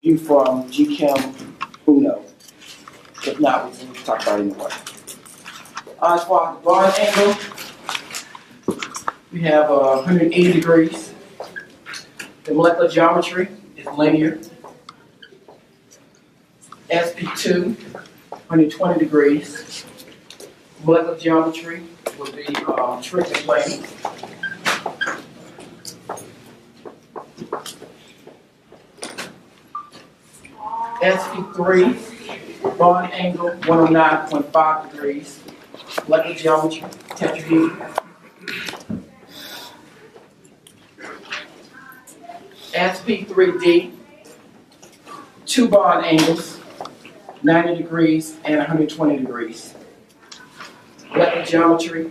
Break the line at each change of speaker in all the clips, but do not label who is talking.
You from GChem Uno. If not, we can talk about it anyway. As far as the bond angle, we have 180 degrees. The molecular geometry is linear. SP2, 120 degrees. Molecular geometry would be triple plane. SP3, bond angle 109.5 degrees. Molecular geometry, tetrahedral. SP3D, two bond angles, 90 degrees and 120 degrees. Molecular geometry,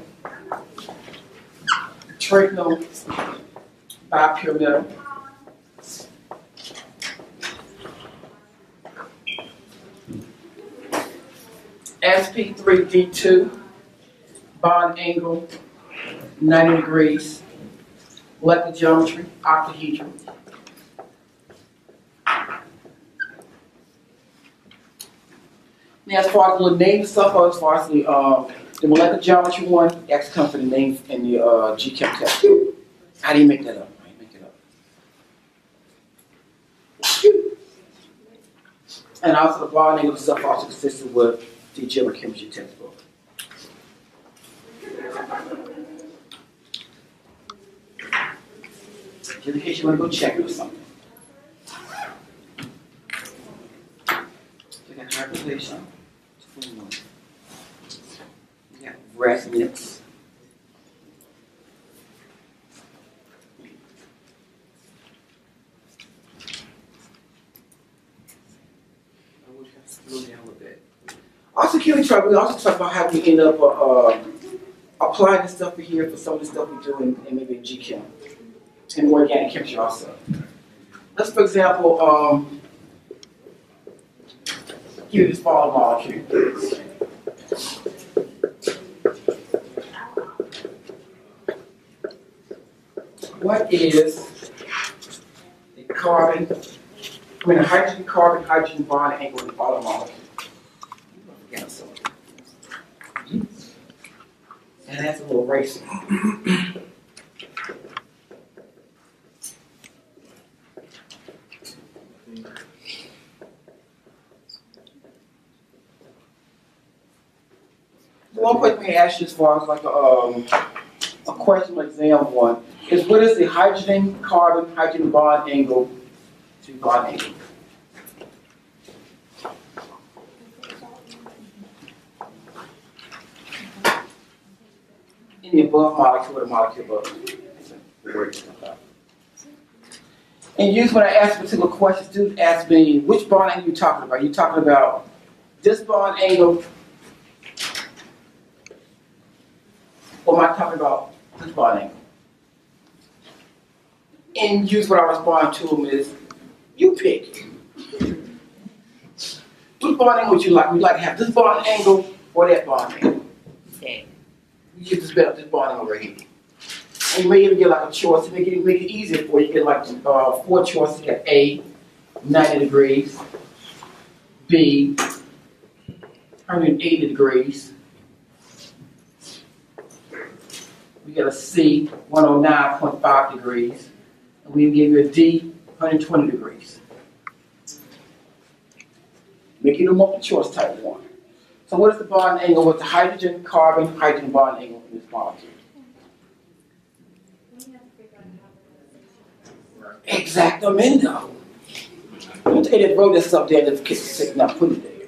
trigonal bipyramidal. SP3D2, bond angle, 90 degrees. Molecular geometry, octahedral. Now, as far as the name stuff, as far as the molecular geometry one, that's come for the name in the GChem test. I didn't make that up. I didn't make it up. And also the bond angle stuff also consistent with the geochemistry textbook. Just in case you want to go check it or something. You got hybridization. You got resonance. I wish I could slow down a little bit. Also, we also talk about how we end up applying this stuff here for some of the stuff we do in maybe in GChem and organic chemistry also. Let's, for example, give this following molecule. What is the hydrogen bond angle in the following molecule? And that's a little racing. One question we ask you as far as like a question exam one is what is the hydrogen bond angle to bond angle? In the above molecule or the molecule above. And usually when I ask particular questions, students ask me, which bond angle are you talking about? Are you talking about this bond angle? Or am I talking about this bond angle? And usually what I respond to them is, you pick. Which bond angle would you like? Would you like to have this bond angle or that bond angle? Okay. You get this better, this bond angle right here. And you may even get like a choice to make it easier for you. You get like 4 choices. You get A, 90 degrees, B, 180 degrees. We get a C, 109.5 degrees. And we give you a D, 120 degrees. Make it a multiple choice type one. So what is the bond angle with the hydrogen bond angle in this molecule? Exactamento. I'm going to tell you to wrote this up there and just now put it there.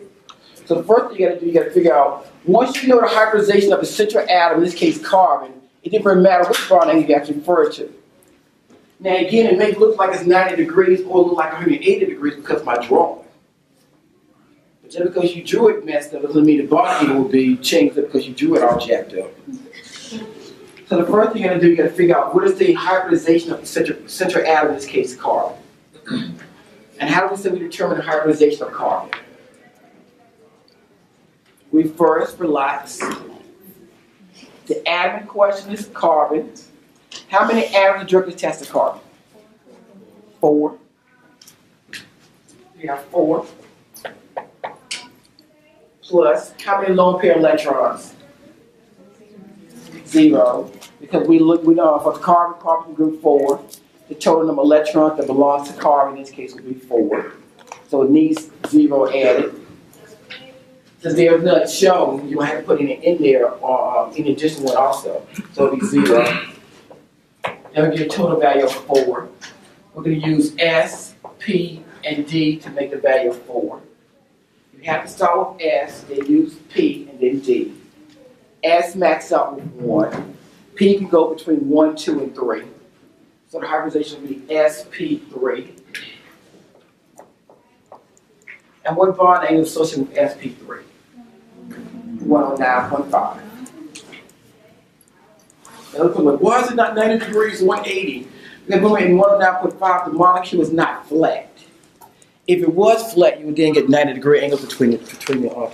So the first thing you got to do, you got to figure out, once you know the hybridization of the central atom, in this case carbon, it doesn't matter which bond angle you actually refer to. Now again, it may look like it's 90 degrees or look like 180 degrees because of my drawing. But just because you drew it messed up doesn't mean the bond angle will be changed up because you drew it all jacked up. So the first thing you're going to do, you got to figure out what is the hybridization of the central atom, in this case carbon. And how do we say we determine the hybridization of carbon? We first relax. The atom in question is carbon. How many atoms directly attached to carbon? 4. We have 4 plus how many lone pair electrons? 0. Because we know for the carbon group 4, the total number of electrons that belongs to carbon in this case would be 4. So it needs 0 added. Since there's none shown, you might have to put any in there or in addition one also. So it'll be 0. Then we get a total value of 4. We're going to use S, P, and D to make the value of 4. You have to start with S, then use P, and then D. S max out with 1. P can go between 1, 2, and 3. So the hybridization will be sp3. And what bond angle is associated with sp3? 109.5. Why is it not 90 degrees, 180? Because when we're in 109.5, the molecule is not flat. If it was flat, you would then get 90-degree angles between the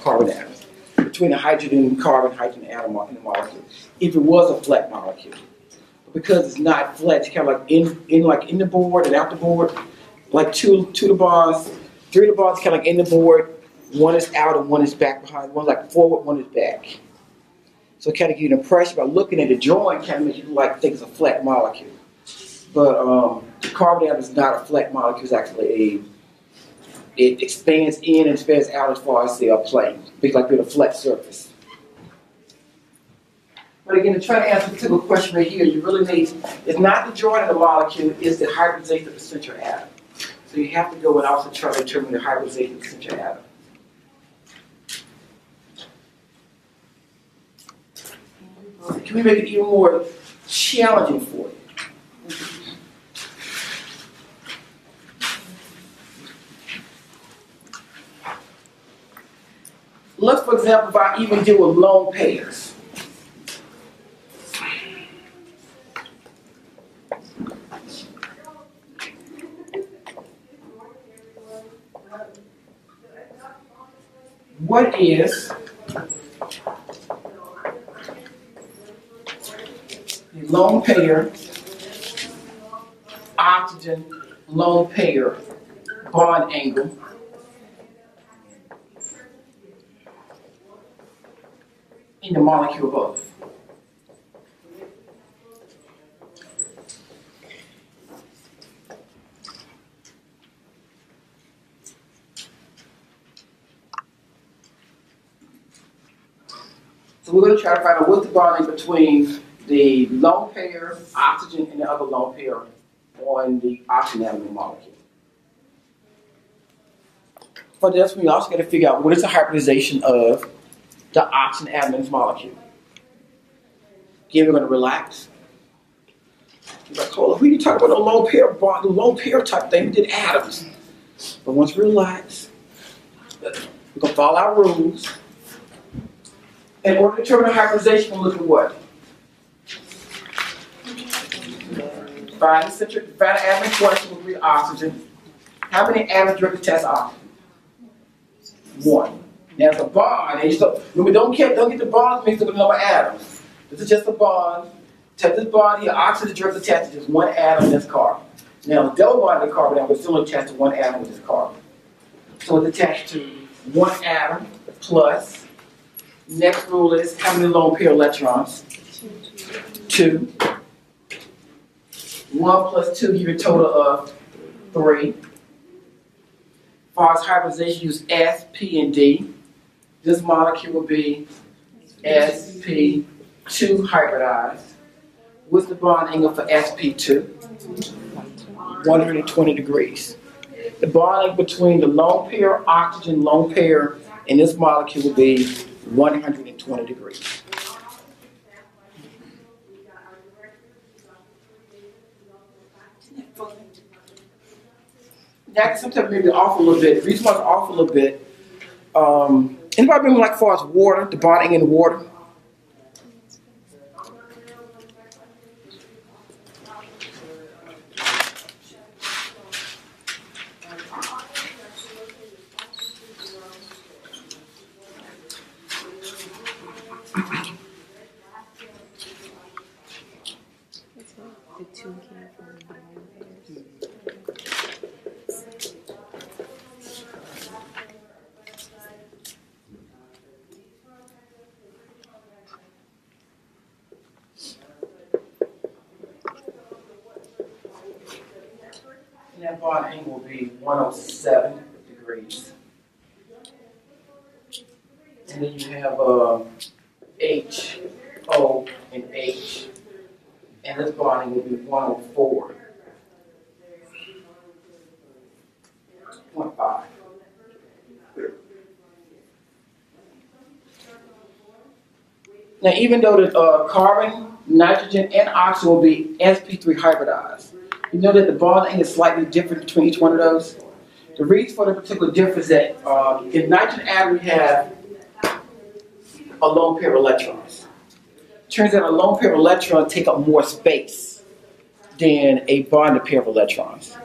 carbon atoms, between the hydrogen and carbon atom in the molecule. If it was a flat molecule, but because it's not flat, it's kind of like in the board and out the board, like two of the bonds, 3 of the bonds kind of like in the board. One is out and one is back behind. One's like forward, one is back. So it kind of gives you an impression by looking at the drawing, kind of makes you think it's a flat molecule. But the carbon atom is not a flat molecule. It's actually it expands in and expands out as far as the plane. It's like being a flat surface. But again, to try to answer the typical question right here, you really need, it's not the drawing of the molecule, it's the hybridization of the central atom. So you have to go and also try to determine the hybridization of the central atom. Can we make it even more challenging for you? Let's, for example, if I even deal with lone pairs. What is the lone pair, oxygen, lone pair bond angle in the molecule above? So we're going to try to find out what's the bonding between the lone pair, oxygen, and the other lone pair on the oxygen atom molecule. For this, we also got to figure out what is the hybridization of the oxygen atom molecule. Again, we're going to relax. You're like, hold on, we need to talk about the lone pair bond, the lone pair type thing. We did atoms. But once we relax, we're going to follow our rules. In order to determine the hybridization, we'll look at what? Find the atom in question will be oxygen. How many atoms direct to test oxygen? 1. Now it's a bond. And remember, don't get the bonds mixed up with the number of atoms. This is just a bond. Take this bond here, oxygen direct attached to just 1 atom in this carbon. Now the double bond of the carbon atom is still attached to 1 atom with this carbon. So it's attached to 1 atom plus. Next rule is how many lone pair electrons? 2. 1 plus 2 give you a total of 3. As far as hybridization, use S, P, and D. This molecule will be sp2 hybridized. What's the bond angle for sp2? 120 degrees. The bond angle between the lone pair, oxygen lone pair, and this molecule will be 120 degrees. That sometimes maybe off a little bit. The reason why it's off a little bit, anybody been like far as water, the bonding in water? that bond angle will be 107 degrees. And then you have H, O, and H. And this bonding will be 104.5. Now, even though the carbon, nitrogen, and oxygen will be sp3 hybridized, you know that the bond angle is slightly different between each one of those? The reason for the particular difference is that in nitrogen atom we have a lone pair of electrons. Turns out a lone pair of electrons take up more space than a bonded pair of electrons.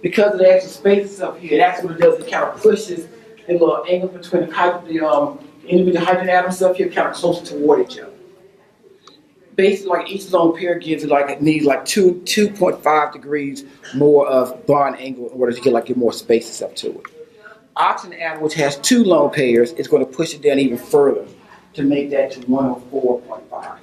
Because of the extra spaces up here, that's what it does. It kind of pushes the little angle between the individual hydrogen atoms up here kind of closer toward each other. Basically, like each lone pair gives it like it needs like 2.5 degrees more of bond angle in order to get more spaces up to it. Oxygen atom, which has two lone pairs, is going to push it down even further to make that to 104.5.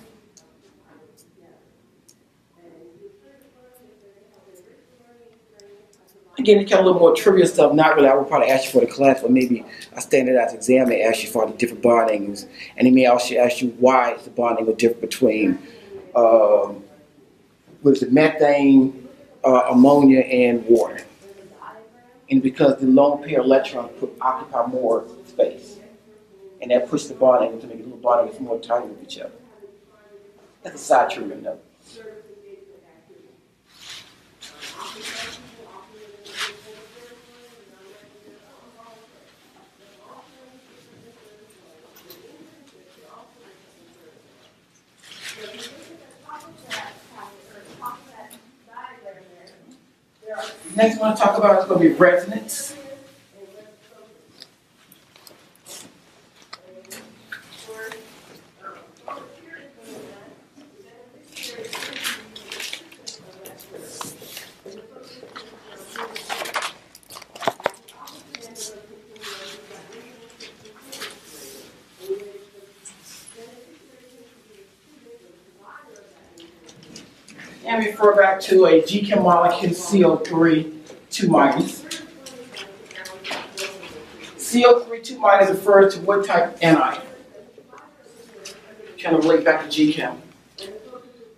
Again, it's kind of a little more trivia stuff. Not really, I would probably ask you for the class, but maybe a standardized exam may ask you for the different bond angles. And it may also ask you why is the bond angle different between methane, ammonia, and water. And because the lone pair electrons occupy more space. And that pushes the bond angle to make the little bond angles more tight with each other. That's a side trivia note. Next one to talk about is going to be resonance. And refer back to a GChem molecule CO3 2 minus. CO3 2 minus refers to what type anion? Trying to relate back to GChem.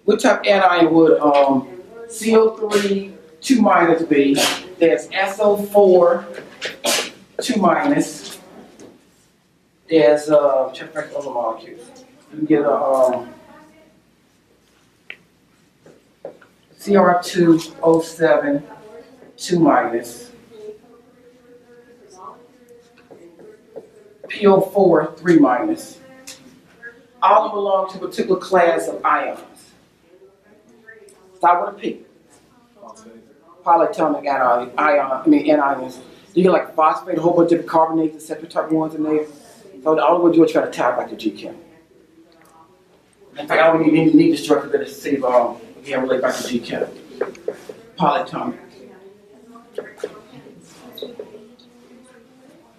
What type anion would CO3 2 minus be? There's SO4 2 minus. There's check back other molecules. You can get a CR2O7 2 minus, PO4 3 minus. All of them belong to a particular class of ions. Start with a P. Polyatomic anions. You get like phosphate, a whole bunch of different carbonates and separate type ones in there. So all we're doing is try to tie it back to GChem. In fact, I don't even need the structure that is save again relate back to GChem. Polyatomic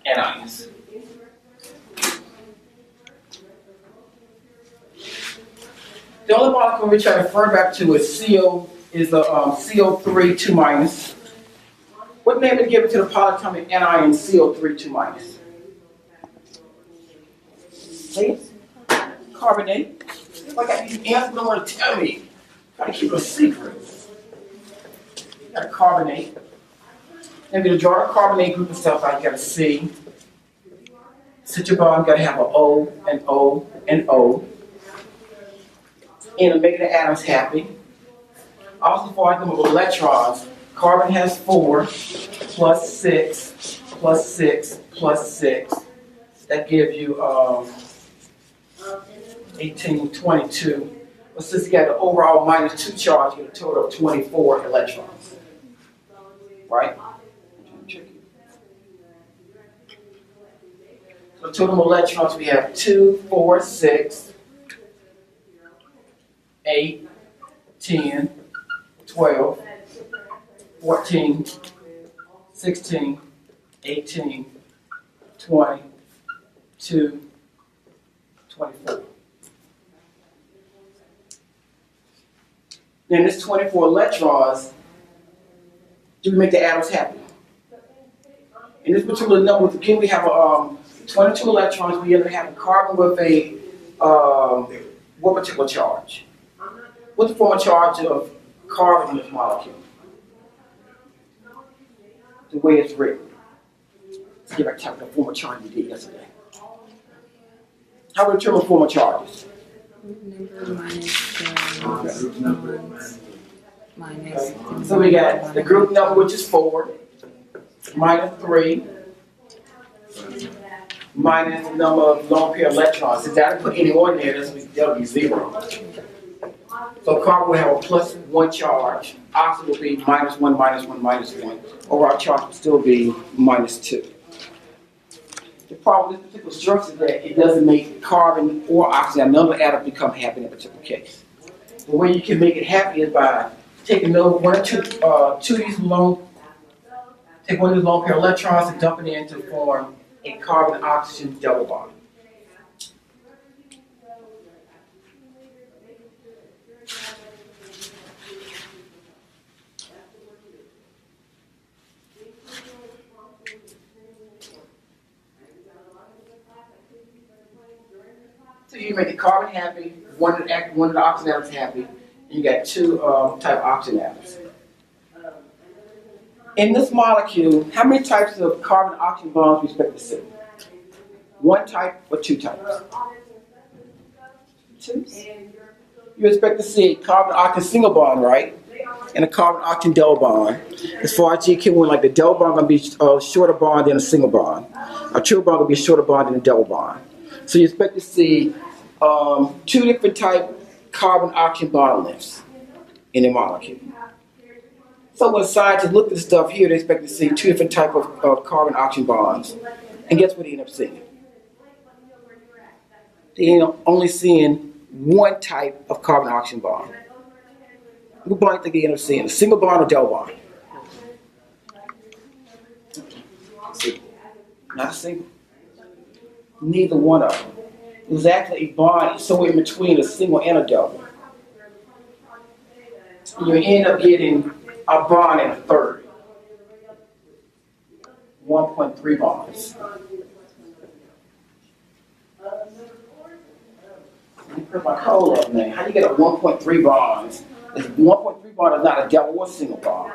anions. The only molecule which I refer back to is CO3 2 minus. What name would give it to the polyatomic anion CO3 2 minus? See? Carbonate. Like these answers don't want to tell me. Gotta keep it a secret. You got a carbonate. Then to draw a carbonate group of stuff out, you got a C. Sit your bond, you gotta have an O and O and O. And making the atoms happy. Also for them with electrons, carbon has 4 plus 6 plus 6 plus 6. That gives you 18, 22. But since you got the overall minus 2 charge, you get a total of 24 electrons. Right? So total electrons we have 2, 4, 6, 8, 10, 12, 14, 16, 18, 20, 2, 24. Then this 24 electrons do we make the atoms happy? In this particular number, again, we have 22 electrons. We end up having carbon with a what particular charge? What's the form of charge of carbon in this molecule? The way it's written. Let's get back to the form of charge we did yesterday. How would we determine form of charges?
Number minus.
So we got the group number, which is 4, minus 3, minus the number of lone pair electrons. Since I didn't put any on there, that'll be 0. So carbon will have a +1 charge. Oxygen will be -1, -1, -1. Overall charge will still be -2. The problem with this particular structure is that it doesn't make carbon or oxygen, none of the atoms become happy in a particular case. The way you can make it happy is by taking one or two of these lone pair electrons and dumping it in to form a carbon-oxygen double bond. So you make the carbon happy, one of the oxygen atoms happy, and you got 2 type of oxygen atoms. In this molecule, how many types of carbon-oxygen bonds do you expect to see? 1 type or 2 types? 2. You expect to see a carbon-oxygen single bond, right? And a carbon-oxygen double bond. As far as GQ1, like the double bond going to be a shorter bond than a single bond. A triple bond will be a shorter bond than a double bond. So you expect to see 2 different type carbon-oxygen bond lengths in a molecule. So when scientists look at this stuff here, they expect to see 2 different type of carbon-oxygen bonds. And guess what they end up seeing? They end up only seeing 1 type of carbon-oxygen bond. What bond do you think they end up seeing? A single bond or double bond? Not a single. Neither one of them. It was actually a bond somewhere in between a single and a double. And you end up getting a bond in a third. 1.3 bonds. Let me put my code up, man. How do you get a 1.3 bonds? 1.3 bond is not a double or single bond.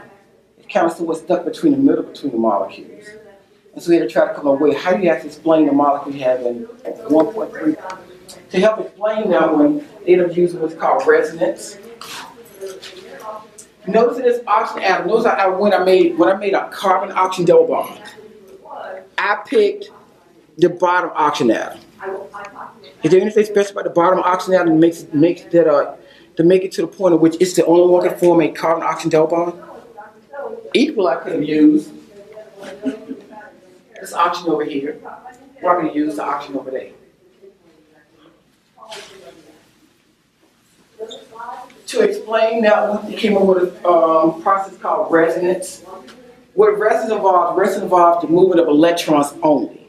It counts to what's stuck between the middle between the molecules. And so we had to try to come up with how do you actually explain the molecule having 1.3. To help explain that one, they end up using what's called resonance. Notice in this oxygen atom, notice when I made a carbon-oxygen double bond, I picked the bottom oxygen atom. Is there anything special about the bottom oxygen atom that makes that to make it to the point at which it's the only one that can form a carbon-oxygen double bond? Equal, I could have used this oxygen over here, or I could have used the oxygen over there. To explain that one, they came up with a process called resonance. What resonance involves the movement of electrons only.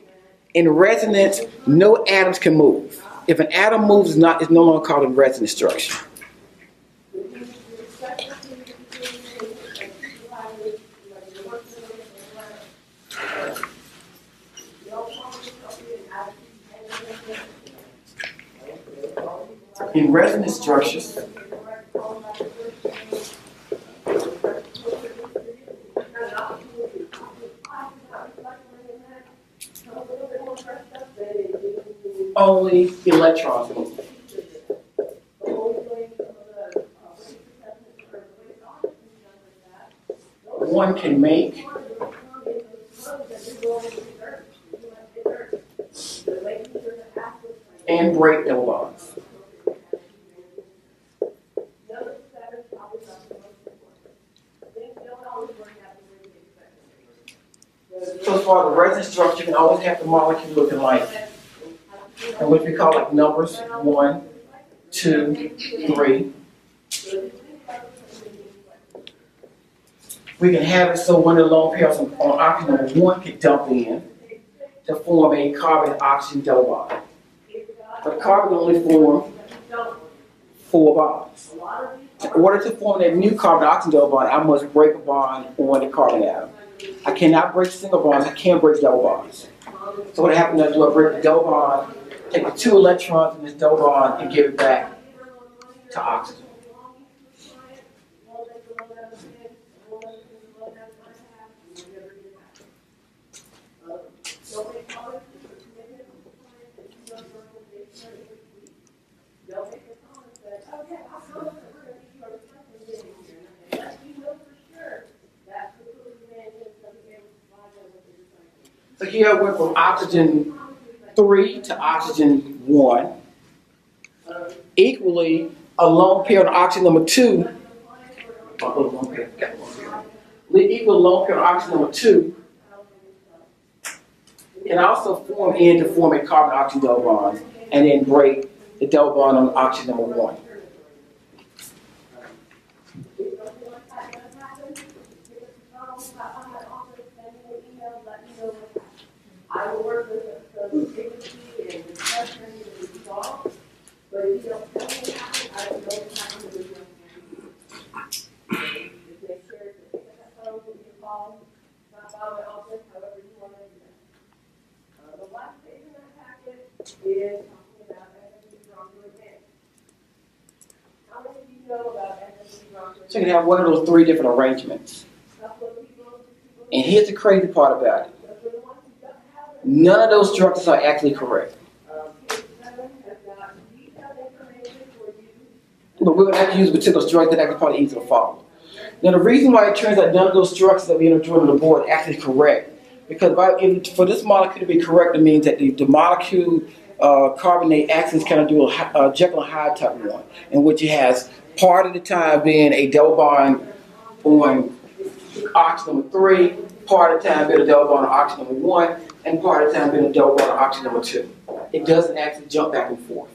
In resonance, no atoms can move. If an atom moves, it's no longer called a resonance structure. In resonance structures, only electrons move. One can make and break double bonds. So as far as the resonance structure, you can always have the molecule looking like, and what we call like numbers, 1, 2, 3. We can have it so one of the lone pairs on oxygen number 1 can dump in to form a carbon-oxygen double bond. But carbon only form 4 bonds. In order to form that new carbon-oxygen double bond, I must break a bond on the carbon atom. I cannot break single bonds, I can't break double bonds. So what happens is I break the double bond, take the 2 electrons in this double bond, and give it back to oxygen. So here I went from oxygen 3 to oxygen 1. Equally, a lone pair on oxygen number 2. Equal lone pair on oxygen number 2 can also form to form a carbon-oxygen double bond, and then break the double bond on oxygen number 1.
I will work with the agency and discuss the resolve, but if you don't tell me what happened, I don't know what happened to the young man. Just make sure to pick up that phone, give me a call, stop by my office, however you want to do that. The last page in that packet is talking about FMC Bronco Advance. How many of you know about FMC Bronco Advance?
So you can have one of those 3 different arrangements. And here's the crazy part about it. None of those structures are actually correct. But we're going to have to use a particular structure that actually probably easy to follow. Now the reason why it turns out none of those structures that we drawing on the board are actually correct, because for this molecule to be correct, it means that the molecule carbonate actions kind of do a Jekyll and Hyde type one, in which it has part of the time being a double bond on oxygen number 3, part of the time being a double bond on oxygen number 1, and part of the time being a double bond on oxygen number 2. It doesn't actually jump back and forth.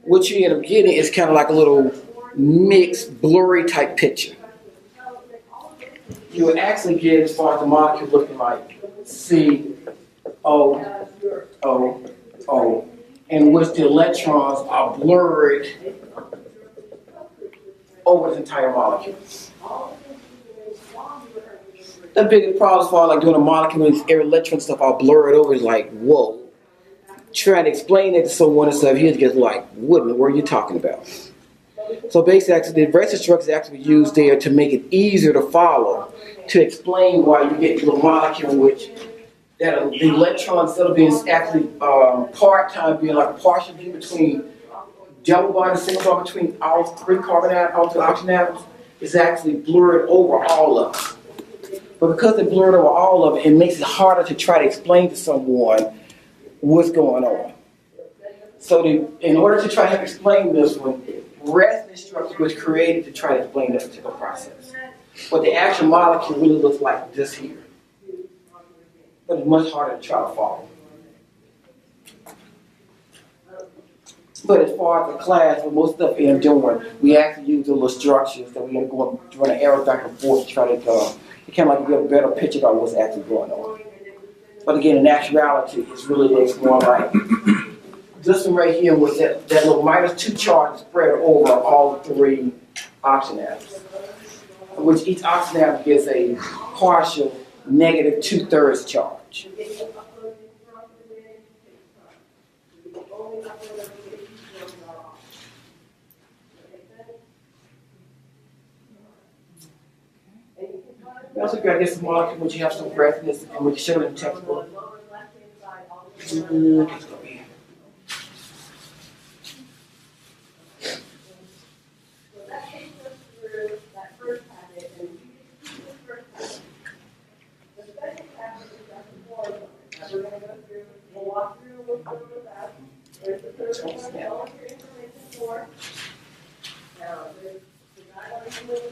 What you end up getting is kind of like a little mixed, blurry type picture. You would actually get, as far as the molecule looking like C, O, O, O, in which the electrons are blurred over the entire molecule. The biggest problem as far as like doing a molecule with every electron stuff all blurred over is like, whoa. Trying to explain it to someone and stuff, he gets like, what in the world are you talking about? So basically, actually, the rest of the structure is actually used there to make it easier to follow, to explain why you get to a molecule in which that the electrons, instead of being actually part-time, being like a partial view between double bond and single bond between all 3 carbon atoms, all 2 oxygen atoms, is actually blurred over all of them. But because it's blurred over all of it, it makes it harder to try to explain to someone what's going on. So in order to try to explain this one, rest structure was created to try to explain this particular process. But the actual molecule really looks like this here. But it's much harder to try to follow. But as far as the class, for most stuff we are doing, we actually use the little structures that we are going to run an arrow back and forth to try to kind of like get a better picture about what's actually going on. But again, in actuality, it's really more like this one right here was that little -2 charge spread over all 3 oxygen atoms, in which each oxygen atom gives a partial negative 2/3 charge. We also got this molecule which you have some breathiness and which showed in the textbook.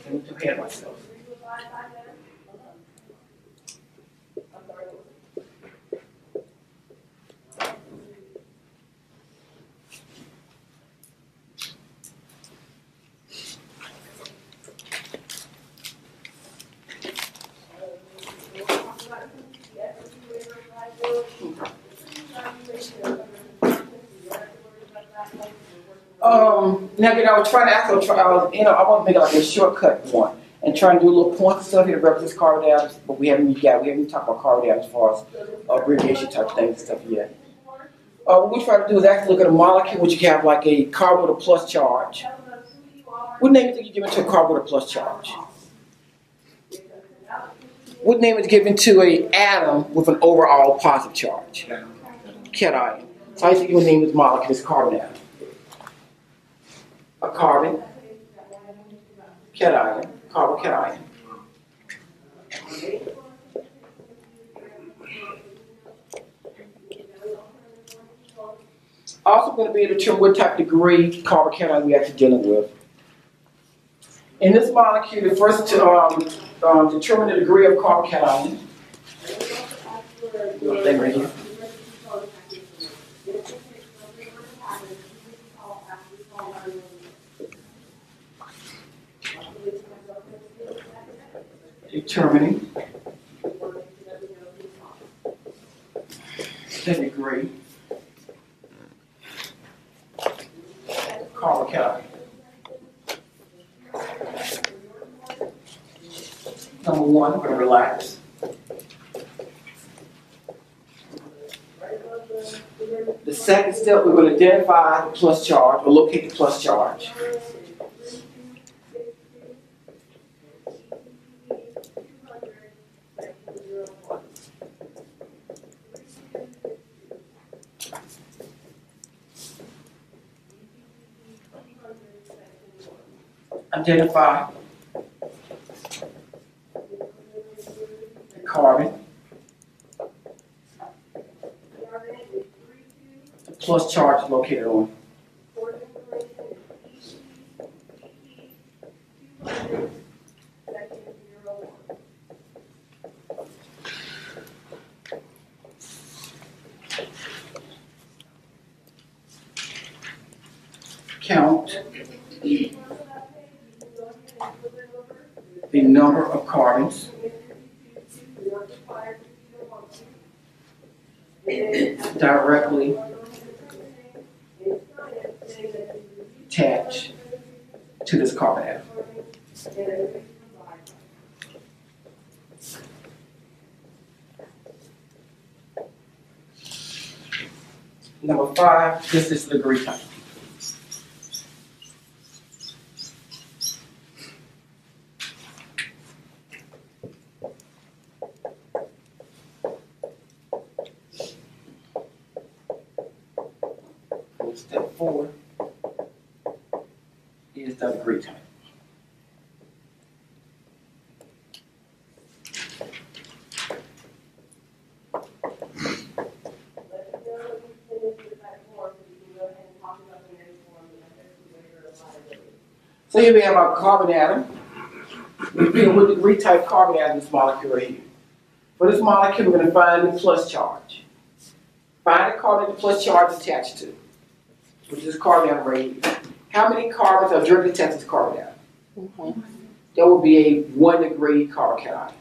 I need to hear myself. Now again, I was trying to ask, I want to make it like a shortcut one, and trying to do a little points and stuff here to represent carbon atoms, but we haven't talked about carbon atoms as far as abbreviation type things and stuff yet. What we try to do is actually look at a molecule which you have like a carbon with a plus charge. What name do you think you give it to a carbon with a plus charge? What name is given to an atom with an overall positive charge? Cation. So I think you would name this molecule as carbon atom. A carbon, cation, carbon cation. Also going to be able to determine what type of degree carbon cation we're actually dealing with. In this molecule, the first to determine the degree of carbon cation, little thing right here. Determining the degree carbon cation. Number one, we're going to relax. The second step, we're going to identify the plus charge, or locate the plus charge. Identify the carbon, the plus charge is located on. Count the number of carbons directly attached to this carbon atom. Number 5, this is the degree type. Step 4 is the degree type. So here we have our carbon atom. We deal with the degree type carbon atom in this molecule right here. For this molecule, we're going to find the plus charge. Find the carbon the plus charge is attached to, which is carbon atom right here. How many carbons are directly attached to this carbon atom? That would be a 1 degree carbon cation.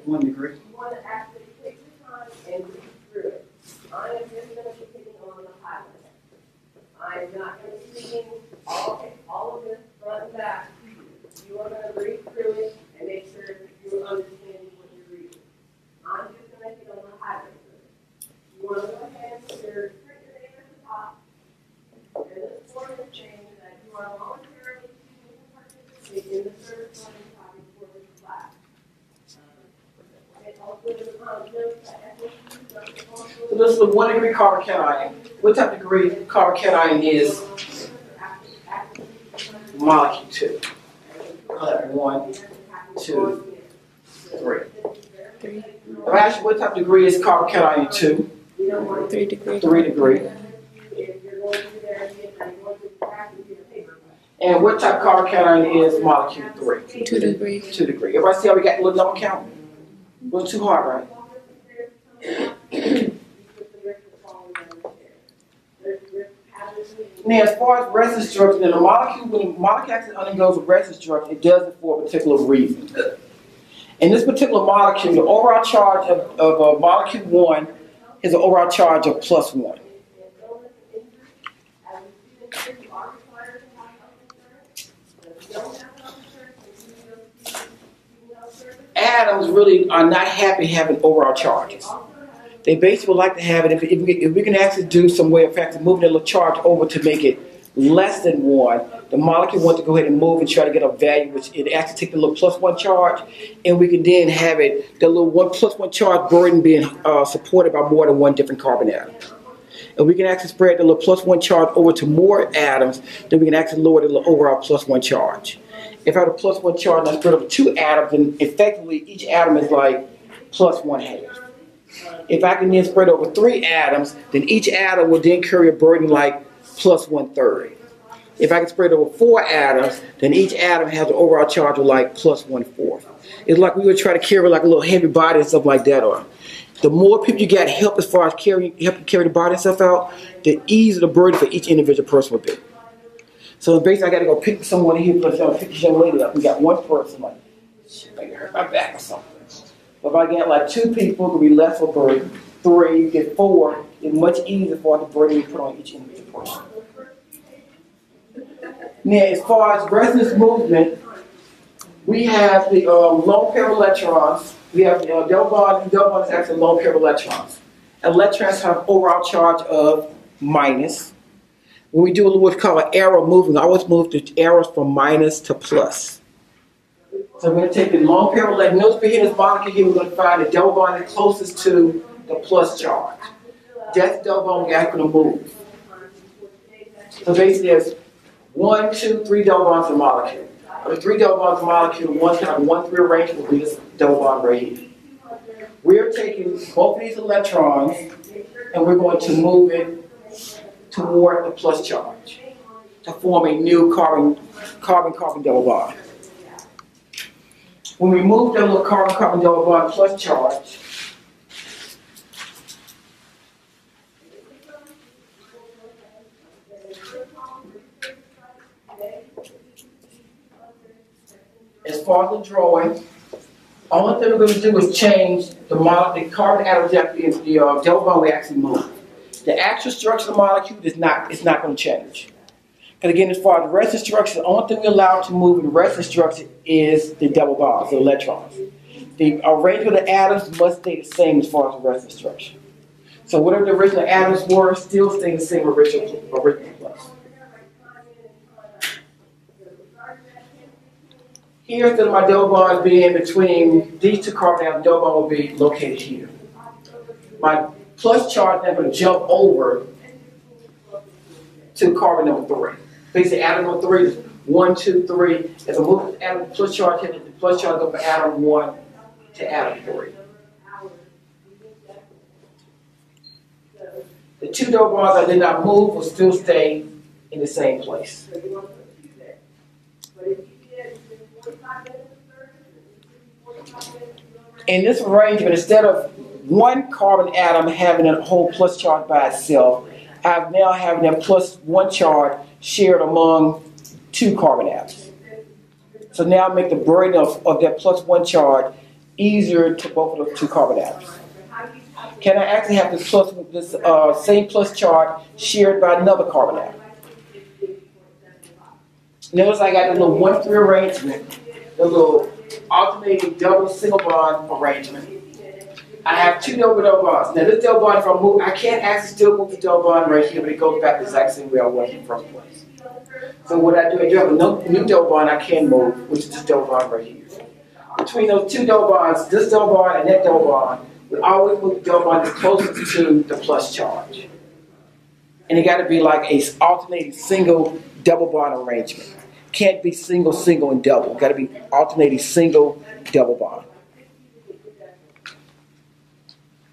One degree.
You want to actually take your time and read through it. I am just going to be hitting on the highlights. I'm not going to be reading all of this front and back to you. You are going to read through it and make sure that you're understanding what you're reading. I'm just going to hit on the highlights of it. You want to go ahead and print your name at the top. And this form is saying that you are voluntarily choosing to participate in the service learning topic for this class.
So this is a 1 degree carbon cation. What type of degree carbon cation is? molecule 2. Like 1, 2, 3.
Three.
If I ask you what type of degree is carbon cation 2?
3 degree.
3 degree. And what type of carbon cation is molecule 3?
2 degree.
2 degree. Everybody see how we got the little number count? A little too hard, right? Now, as far as resonance structure, then the molecule, when the molecule actually undergoes a resonance structure, it does it for a particular reason. In this particular molecule, the overall charge of molecule 1 is an overall charge of +1. Atoms really are not happy having overall charges. They basically would like to have it, if we can actually do some way of actually moving the little charge over to make it less than 1, the molecule wants to go ahead and move and try to get a value which it actually take the little +1 charge, and we can then have it, the little +1 charge burden being supported by more than one different carbon atom. And we can actually spread the little +1 charge over to more atoms, then we can actually lower the little overall +1 charge. If I have a +1 charge and I spread over 2 atoms, then effectively each atom is like +1/2. If I can then spread over 3 atoms, then each atom will then carry a burden like +1/3. If I can spread over 4 atoms, then each atom has an overall charge of like +1/4. It's like we would try to carry like a little heavy body and stuff like that on. The more people you got help as far as help carry the body and stuff out, the easier the burden for each individual person would be. So basically, I got to go pick someone here, pick this young lady up. We got one person, like, shit, maybe hurt my back or something. But if I get like 2 people, it will be less of a burden. 3, you get 4, it's much easier for the burden to put on each individual person. Now, as far as resonance movement, we have the lone pair of electrons. We have the double bond. Double bond is actually a lone pair of electrons. Electrons have overall charge of minus. When we do what's called an arrow movement, I always move the arrows from minus to plus. So we're going to take the lone pair of electrons. Notice we're here in this molecule here, we're going to find the double bond is closest to the plus charge. That's the double bond we're actually going to move. So basically there's 1, 2, 3 double bonds in the molecule. Of the 3 double bonds in the molecule, one kind of 1-3 arrangement will be this double bond right here. We're taking both of these electrons and we're going to move it toward the plus charge to form a new carbon-carbon double bond. When we move that little carbon-carbon double bond plus charge, as far as the drawing, only thing we're going to do is change the carbon atom depth, the double bond we actually move. The actual structure of the molecule is not going to change. Because again, as far as the resonance structure, the only thing we allow to move in the resonance structure is the double bonds, the electrons. The arrangement of the atoms must stay the same as far as the resonance structure. So whatever the original atoms were, still stay the same original plus. Here, instead of my double bond being between these 2 carbon atoms, double bond will be located here. My plus charge then going to jump over to carbon number 3. Basically, atom number 3 is 1, 2, 3. If I move the atom plus charge, hit the plus charge go from atom 1 to atom 3. The 2 double bonds I did not move will still stay in the same place. In this arrangement, instead of 1 carbon atom having a whole plus charge by itself, I'm now having that +1 charge shared among 2 carbon atoms. So now I make the burden of that +1 charge easier to both of those 2 carbon atoms. Can I actually have this same plus charge shared by another carbon atom? Notice I got the little 1-3 arrangement, the little alternating double single bond arrangement. I have 2 double bonds. Now this double bond, if I move, I can't actually still move the double bond right here, but it goes back the exact same way I was in the first place. So what I do have a new double bond I can move, which is this double bond right here. Between those 2 double bonds, this double bond and that double bond, we always move the double bond that's closest to the plus charge. And it got to be like a alternating single double bond arrangement. Can't be single, single, and double. Got to be alternating single, double bond.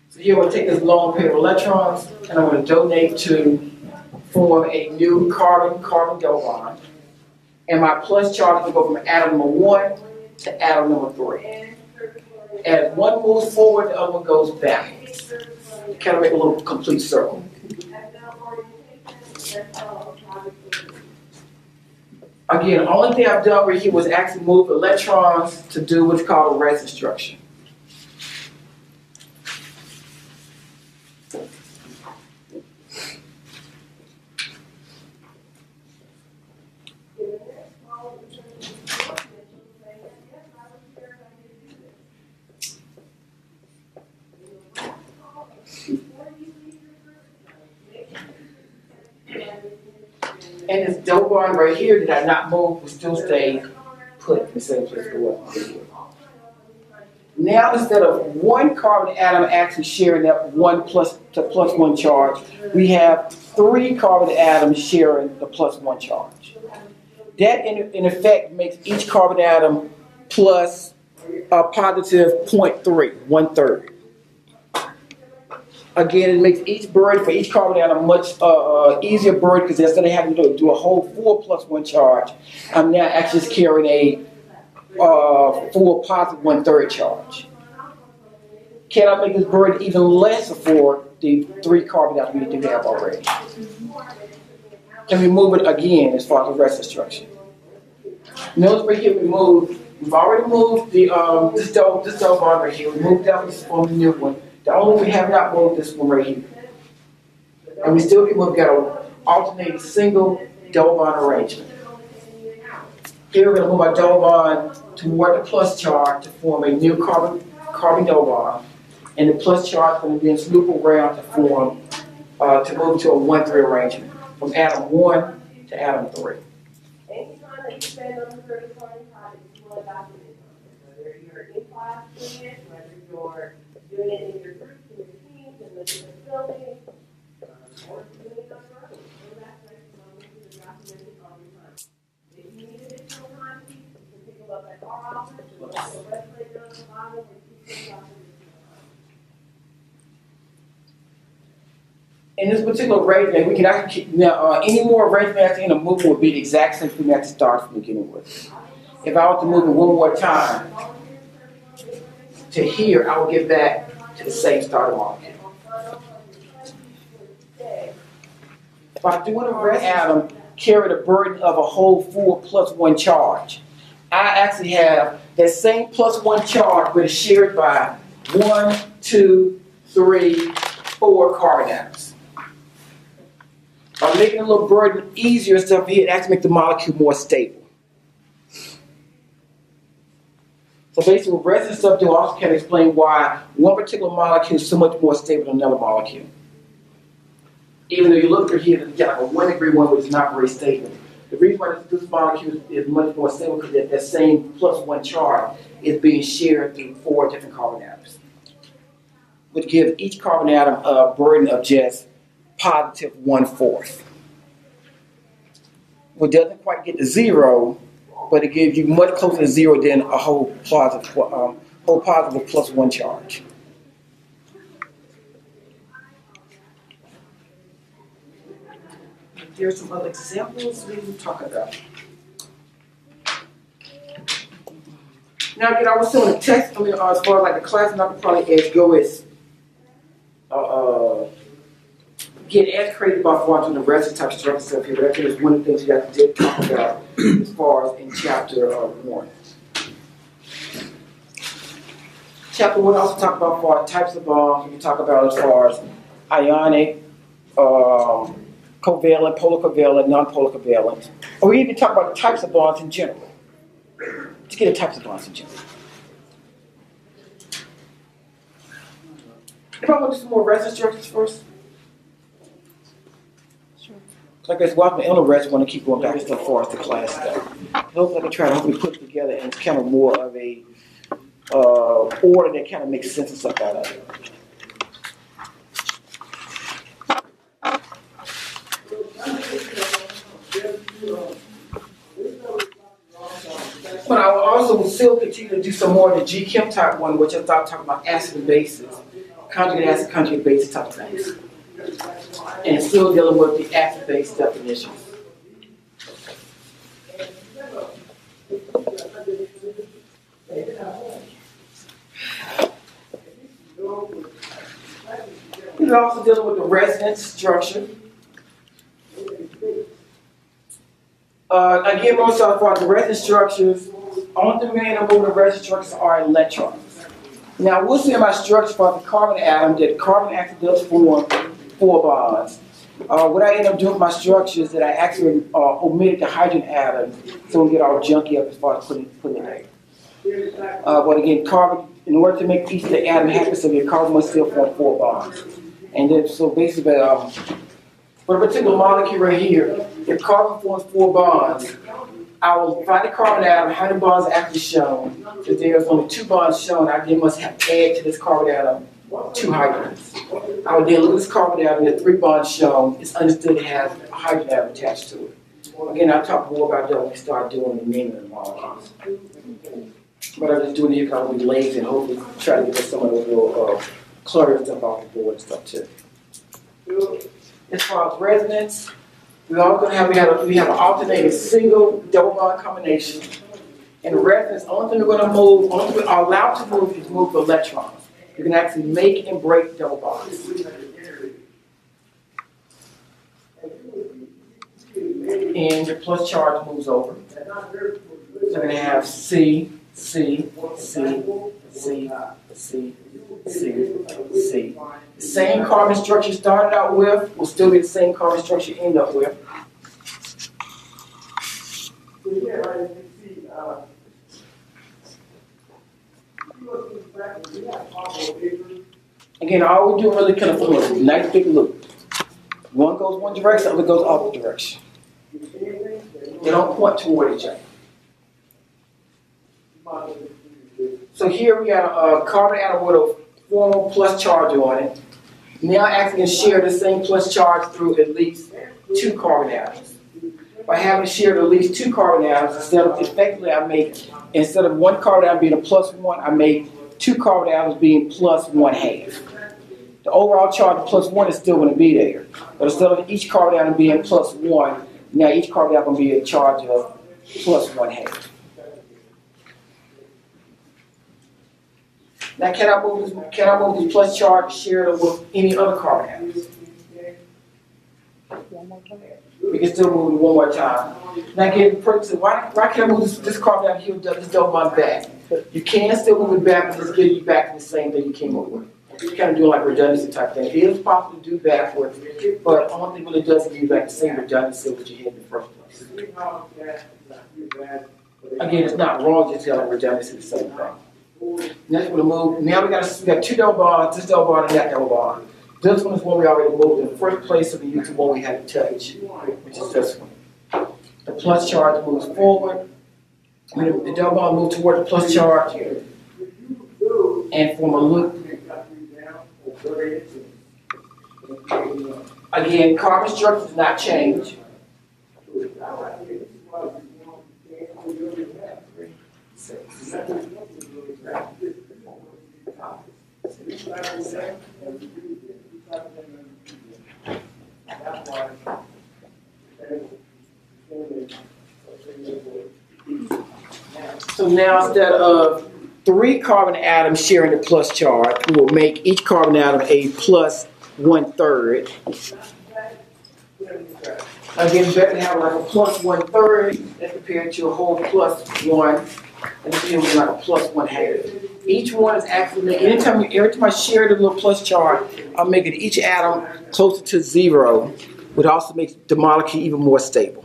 So here I'm going to take this long pair of electrons and I'm going to donate to form a new carbon-carbon double bond. And my plus charge will go from atom number 1 to atom number 3. As one moves forward, the other one goes back. Kind of make a little complete circle. Again, the only thing I've done right here was actually move electrons to do what's called a resonance structure. And this double bond right here that I not moved will still stay put in the same place it was. Now instead of one carbon atom actually sharing that plus one charge, we have 3 carbon atoms sharing the plus 1 charge. That in effect makes each carbon atom plus a positive 0.3, 1/3. Again, it makes each burden for each carbon atom much easier burden because it's going to have to do a whole 4 plus 1 charge. I'm now actually just carrying a full positive 1/3 charge. Can I make this burden even less for the 3 carbon atoms we do have already? Can we move it again as far as the resonance structure? Notice right here we've already moved the this double bond right here. We moved that one to form a new one. The only we have not moved this one right here. And we still can move, got an alternating single double bond arrangement. Here we're going to move our double bond toward the plus charge to form a new carbon double bond. And the plus charge is going to then loop around to form, to move to a 1-3 arrangement from atom 1 to atom 3.
Anytime that you spend on the 30 project, you want to document it. Whether you're in class doing it, whether you're doing it in your groups, in your teams, in the facility, or doing it on your own. So that's nice to document it all the time. If you need additional time, you can take a look at our office, or the website on the bottom, and keep it documented.
In this particular arrangement, we can actually keep, now any more arrangement after in a movement would be the exact same thing we have to start from the beginning with. If I want to move it one more time to here, I will get back to the same starting molecule. If I do an arrest atom carry the burden of a whole 4 plus 1 charge, I actually have that same plus 1 charge, but it's shared by 1, 2, 3, 4 carbon atoms. By making a little burden easier and stuff here, it actually makes the molecule more stable. So basically, with resonance stuff, you also can explain why one particular molecule is so much more stable than another molecule. Even though you look at here, you got like a 1 degree one, which is not very stable. The reason why this molecule is much more stable because that same plus 1 charge is being shared through 4 different carbon atoms, which gives each carbon atom a burden of just positive 1/4. Which doesn't quite get to 0, but it gives you much closer to 0 than a whole positive plus 1 charge. There are some other examples we can talk about. Now again, I was still in the text, as far as like the class, and I could probably go as get as creative about watching the rest of the type of structure stuff here, but I think it's one of the things you have to talk about as far as in chapter 1. Chapter 1 also talk about for types of bonds. We can talk about as far as ionic, covalent, polar covalent, non-polar covalent. Or we even talk about the types of bonds in general. Just get the types of bonds in general. If I want to do some more resonance structures first. Like I said, watch my inner rest, want to keep going back as far as the class stuff. Hopefully I can try to hopefully put it together and it's kind of more of a order that kind of makes sense and stuff out of it. still continue to do some more of the G-Chem type one, which I start talking about acid and bases, conjugate acid, conjugate bases type of things. And still dealing with the acid-base definitions. We're also dealing with the resonance structure. Again, most of the resonance structures, on the main of the resonance structures are electrons. Now, we'll see in my structure for the carbon atom that the carbon atom does form 4 bonds. What I end up doing with my structure is that I actually omitted the hydrogen atom so we get all junky up as far as putting it there. But again, carbon, in order to make each of the atom happy, so your carbon must still form 4 bonds. And then, so basically, for a particular molecule right here, if carbon forms 4 bonds, I will find the carbon atom, how many bonds are actually shown. If there's only 2 bonds shown, I then must have to add to this carbon atom 2 hydrogens. I would then look at this carbon atom, the 3 bonds shown, it's understood it has a hydrogen atom attached to it. Again, I'll talk more about that when we start doing the naming of the molecules. But I'm just doing it here because I'll be lazy and hopefully try to get some of those little clutter stuff off the board and stuff too. As far as resonance, we're all going to have, we have an alternating single double bond combination. And the resonance, the only thing we're going to move, only thing we're allowed to move is move the electrons. You can actually make and break double bonds. And your plus charge moves over. So you're going to have C, C, C, C, C, C, C. The same carbon structure you started out with will still be the same carbon structure you end up with. Again, all we do really kind of form a nice big loop. One goes one direction, the other goes opposite direction. They don't point toward each other. So here we got a carbon atom with a 4 plus charge on it. Now actually can share the same plus charge through at least 2 carbon atoms. By having shared at least 2 carbon atoms, instead of 1 carbon atom being a plus 1, I make 2 carbon atoms being plus 1/2. The overall charge of plus 1 is still going to be there. But instead of each carbon atom being plus 1, now each carbon atom will be a charge of plus 1/2. Now, can I move this plus charge shared with any other carbon atoms? We can still move it one more time. Now, again, why can't I move this carbon atom here, this double bond back? You can still move it back, but just get you back to the same thing you came over with. You kind of do like redundancy type thing. It is possible to do backwards, but the only thing really does is give you back the same redundancy which you had in the first place. Again, it's not wrong, just like redundancy, the same thing. Next we're going to move. Now we got 2 double bonds, this double bond and that double bond. This one is one we already moved in the first place, so we use the one we had to touch, which is this one. The plus charge moves forward. The double bond moves toward the plus charge and form a loop. Again, carbon structure does not change. So now instead of 3 carbon atoms sharing the plus charge, we will make each carbon atom a plus 1/3. Again, better to have like a plus 1/3 as compared to a whole plus 1, and this here will be like a plus 1/2. Each one is actually, every time I share the little plus charge, I'm making each atom closer to 0, which also makes the molecule even more stable.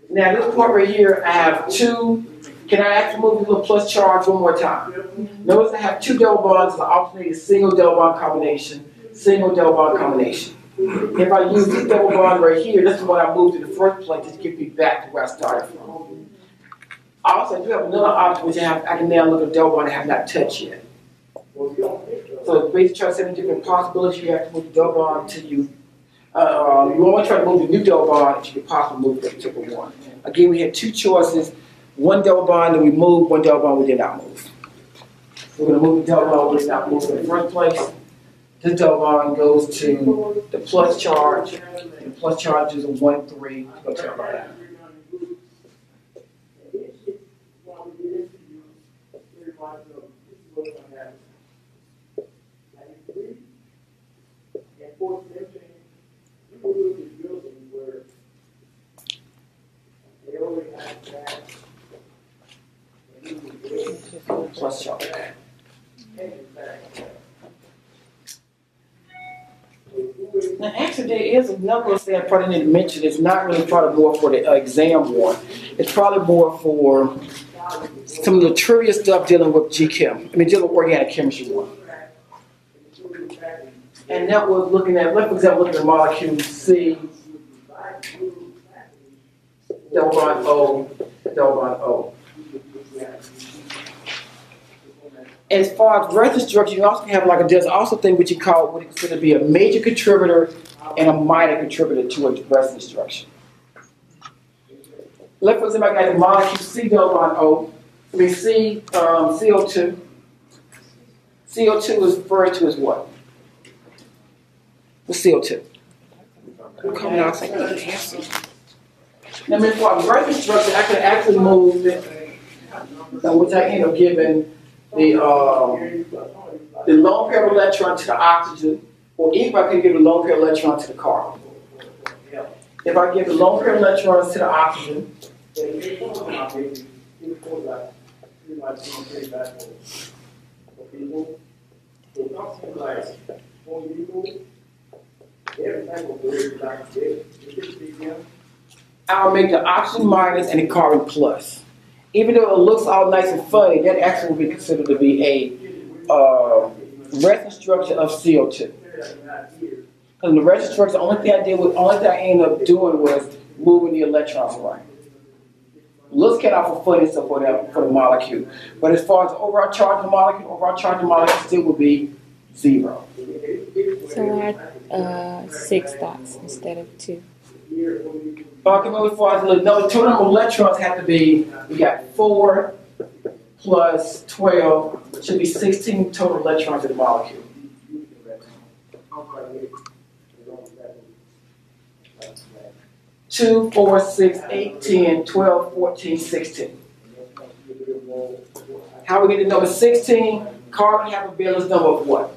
Now, this point right here, I have 2. Can I actually move the little plus charge one more time? Notice I have 2 double bonds that alternate a single double bond combination, single double bond combination. If I use this double bond right here, this is what I moved in the first place to get me back to where I started from. Also, I do have another option which I can now look at a double bond I have not touched yet. So basically, try to set different possibilities. You have to move the double bond until you You want to try to move the new double bond if you could possibly move the triple one. Again, we had two choices. One double bond that we moved, one double bond we did not move. We're going to move the double bond we did not move in the first place. This double bond goes to the plus charge. And the plus charge is a 1, 3. Go to about that. Plus charge. Now, actually, there is a number of things I probably need to mention. It's not really probably more for the exam one. It's probably more for some of the trivia stuff dealing with GChem. Dealing with organic chemistry one. And that was looking at, like for example, looking at molecule C, double bond O, double bond O. As far as reference structure, you also have there's also a thing which you call what is considered to be a major contributor and a minor contributor to a reference structure. Let's for example, I got the molecule C double bond O. C CO2. CO2 is referred to as what? What's CO2?
Coming out like answer.
Now, as far as reference structure, I can actually move it, which I end up giving the lone pair of electron to the oxygen, or if I could give the lone pair of electron to the carbon. If I give the lone pair of electrons to the oxygen, I'll make the oxygen minus and the carbon plus. Even though it looks all nice and funny, that actually will be considered to be a reference structure of CO2. Because in the reference structure, the only thing I ended up doing was moving the electrons around. Looks kind of funny and stuff for the molecule. But as far as the overall charge of the molecule still will be 0.
So add 6 dots instead of 2.
Okay, as far as the total number of electrons have to be, we got 4 plus 12, should be 16 total electrons in the molecule. Two, 4, 6, 8, 10, 12, 14, 16. How we get the number 16? Carbon have a valence number of what?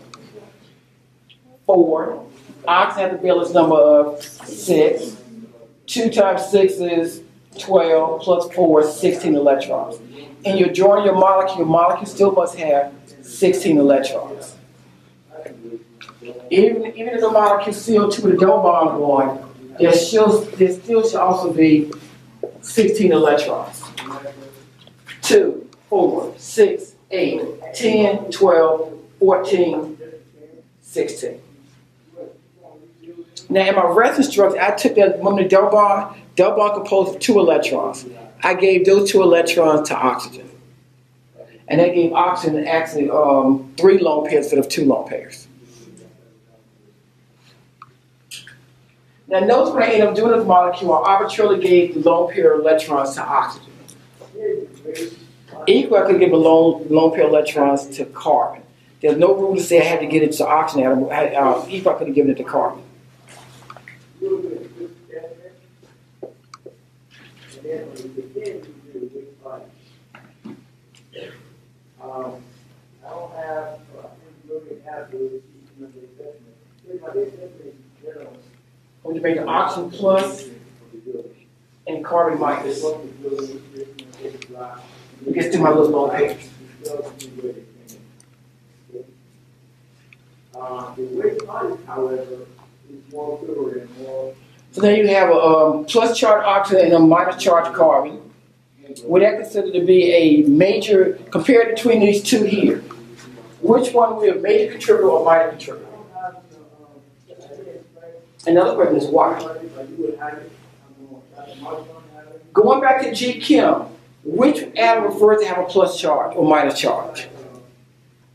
4. Oxygen have a valence number of 6. 2 times 6 is 12, plus 4 is 16 electrons. And you're drawing your molecule still must have 16 electrons. Even if the molecule CO2 with a double bond going, there still should also be 16 electrons. 2, 4, 6, 8, 10, 12, 14, 16. Now, in my reference structure, I took that double bond composed of 2 electrons. I gave those 2 electrons to oxygen. And that gave oxygen actually 3 lone pairs instead of 2 lone pairs. Now, notice when I ended up doing this molecule, I arbitrarily gave the lone pair of electrons to oxygen. Equally, I could give a lone pair of electrons to carbon. There's no rule to say I had to get it to oxygen atom. Equally, I could have given it to carbon. When you make the oxygen plus and carbon minus, it gets to my little lone pairs. So then you have a plus charged oxygen and a minus charged carbon. Would that consider to be a major, compared between these two here, which one will be a major contributor or minor contributor? Another question is why? Going back to GChem, which atom refers to have a plus charge or minus charge?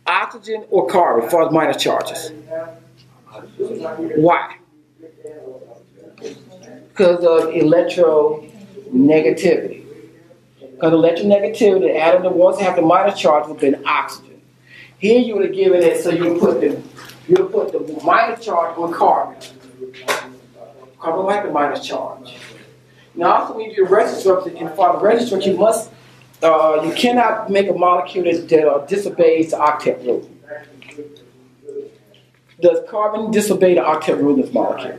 Oxygen or carbon as far as minus charges? Why? because of electronegativity. Because electronegativity, the atom that wants to have the minus charge would have been oxygen. Here you would have given it, so you would put the minus charge on carbon. Carbon like the minus charge. Now also when you do the resonance structure, and for the resonance structure, you must, you cannot make a molecule that disobeys the octet rule. Does carbon disobey the octet rule in this molecule?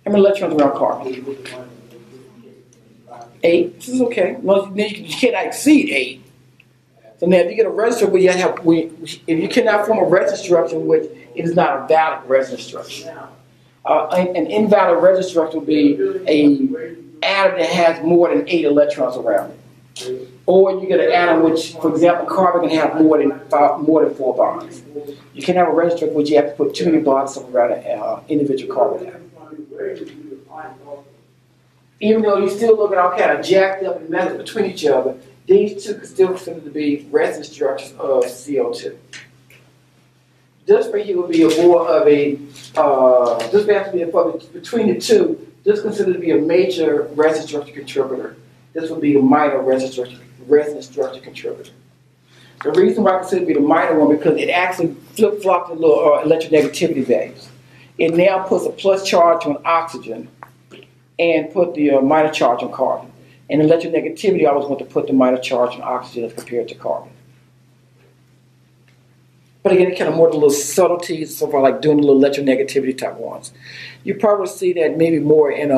How many electrons around carbon? 8. This is okay. Well, you cannot exceed 8. So now, if you get a resonance structure, if you cannot form a resonance structure, which it is not a valid resonance structure. An invalid resonance structure would be an atom that has more than 8 electrons around it. Or you get an atom which, for example, carbon can have more than 4 bonds. You can have a resonance structure which you have to put too many bonds around an individual carbon atom. Even though you still look at all kind of jacked up metals between each other, these two can still consider to be resonance structures of CO2. This right here would be more of a, this would have to be between the two, this is considered to be a major resonance structure contributor. This would be the minor resonance structure contributor. The reason why I consider it to be the minor one because it actually flip-flops the little electronegativity values. It now puts a plus charge on oxygen and put the minus charge on carbon. And electronegativity, I always want to put the minus charge on oxygen as compared to carbon. But again, it kind of more the little subtleties, so far like doing the little electronegativity type ones. You probably see that maybe more in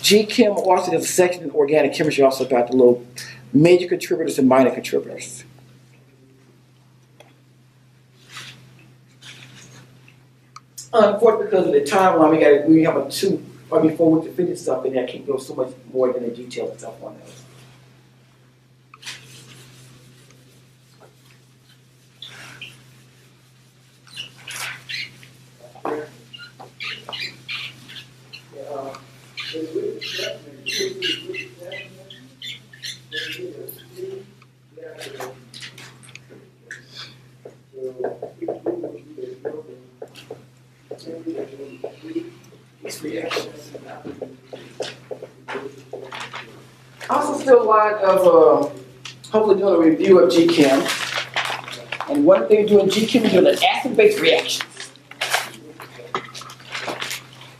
G-Chem, also there's a section in organic chemistry also about the little major contributors and minor contributors. Unfortunately, because of the timeline, we have a 2 or before we can finish something, I can't go so much more than the details and stuff on that. Also still a lot of, hopefully doing a review of G-Chem. And one thing doing G-Chem is doing an acid-base reaction.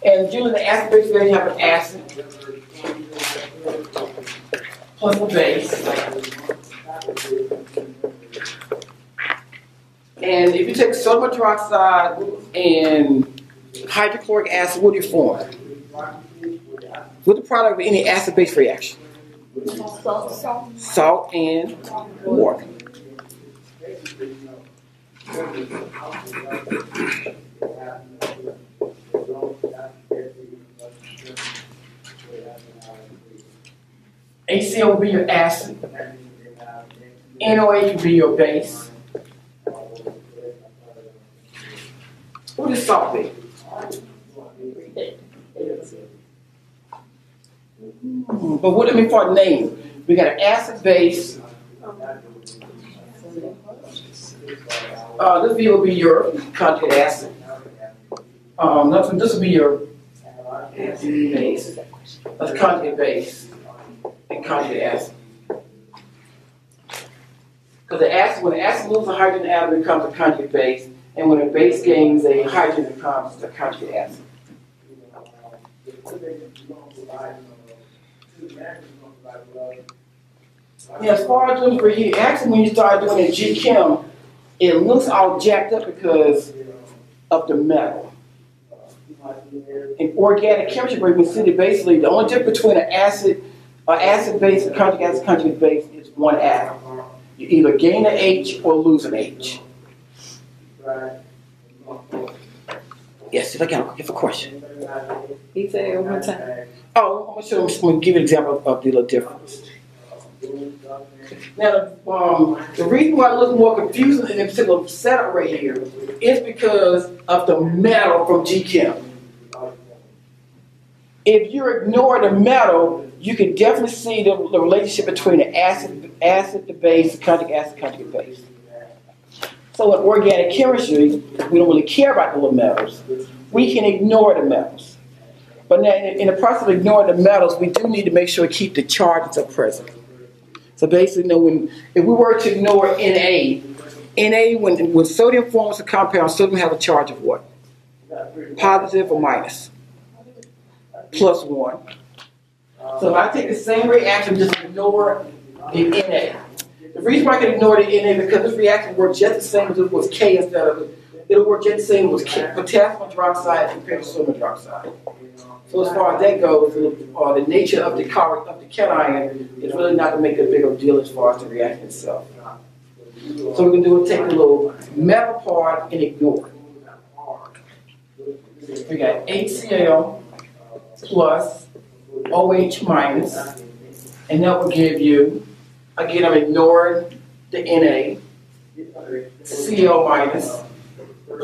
And during the acid-base reaction, you have an acid plus a base. And if you take sodium hydroxide and hydrochloric acid, what do you form? What's the product of any acid-base reaction? Salt and water. HCl will be your acid. NOH will be your base. What does salt be? But what do I mean for a name? We got an acid base. This will be your conjugate acid. This will be your base. That's conjugate base and conjugate acid. Because the acid, when the acid loses a hydrogen atom, it becomes a conjugate base, and when a base gains a hydrogen, it becomes a conjugate acid. Yeah, as far as looking for heat, actually when you start doing a G-Chem, it looks all jacked up because of the metal. In organic chemistry, we can see that basically the only difference between an acid base and conjugate base is one atom. You either gain an H or lose an H. Yes, if I can, if a question.
He said it one time.
Oh, I'm going to give you an example of the little difference. Now, the reason why it looks more confusing in this particular setup right here is because of the metal from G-Chem. If you ignore the metal, you can definitely see the relationship between the acid, the base, conjugate acid, conjugate base. So in organic chemistry, we don't really care about the little metals. we can ignore the metals. But now, in the process of ignoring the metals, we do need to make sure we keep the charges are present. So basically, if we were to ignore Na, when sodium forms a compound, sodium has a charge of what? Positive or minus? Plus 1. So if I take the same reaction, just ignore the Na. The reason why I can ignore the Na because this reaction works just the same as if it was K instead of it'll work just the same as potassium hydroxide compared to sodium hydroxide. So as far as that goes, the nature of the cation is really not to make a big of a deal as far as the reaction itself. So we can do is take the little metal part and ignore it. We got HCl plus OH minus, and that will give you, again, I'm ignoring the Na, Cl minus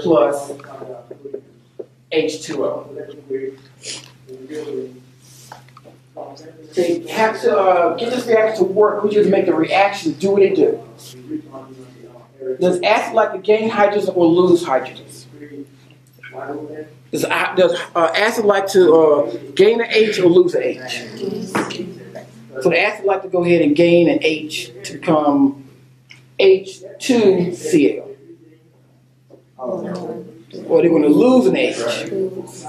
plus H2O. To have to get this reaction to work, we just make the reaction do what it do. Does acid like to gain hydrogen or lose hydrogens? Does acid like to gain an H or lose an H? So the acid like to go ahead and gain an H to become H2Cl. Or they want to lose an H.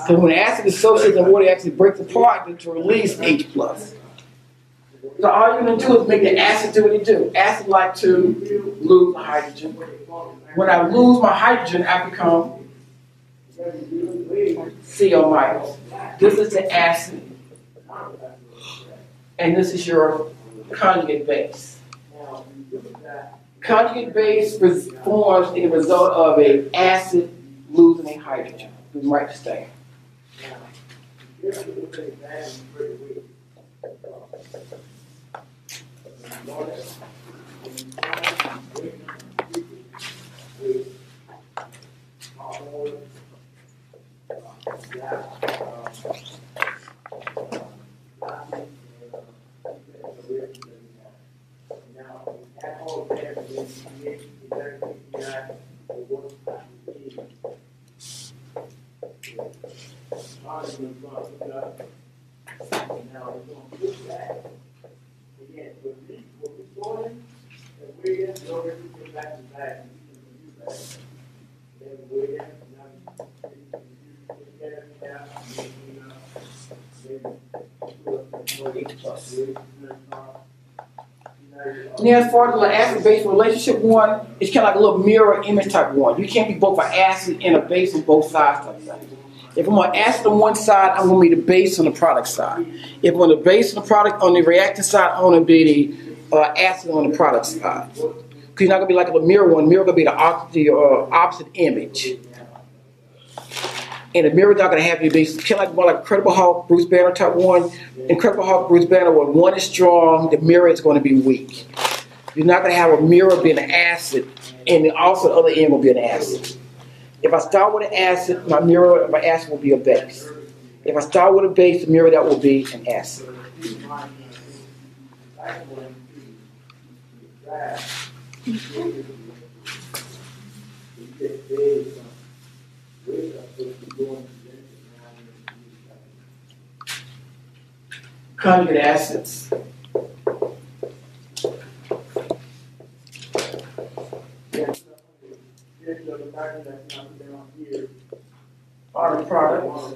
So when acid associates and water actually breaks apart to release H+. So all you're going to do is make the acid do what it do. Acid like to lose hydrogen. When I lose my hydrogen, I become Cl minus. This is the acid. And this is your conjugate base. Conjugate base forms in the result of an acid losing a hydrogen. We can write this down. Now, as far as the acid-base relationship one, it's kind of like a little mirror image type one. You can't be both an acid and a base on both sides like that. If I'm an acid on one side, I'm going to be the base on the product side. If I'm on the base on the product on the reactant side, I'm going to be the acid on the product side. Because you're not going to be like a mirror one. Mirror going to be the opposite image. And the mirror not going to have you be kind of like more like Incredible Hulk, Bruce Banner type one. Incredible Hulk, Bruce Banner, when one is strong, the mirror is going to be weak. You're not going to have a mirror being an acid, and also the other end will be an acid. If I start with an acid, my acid will be a base. If I start with a base, the mirror that will be an acid. Conjugate acids. Are the products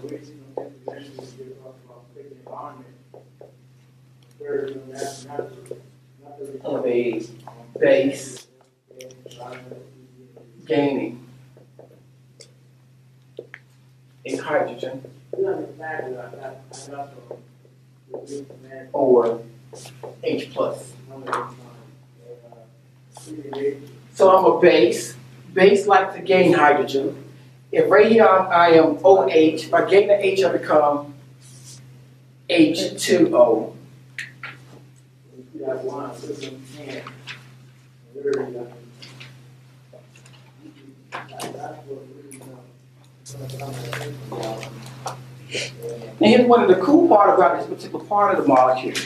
of a base gaining a hydrogen or H+. So I'm a base. Base like to gain hydrogen. If right here I am OH, if I gain the H, I become H2O. Now here's one of the cool part about this particular part of the molecule.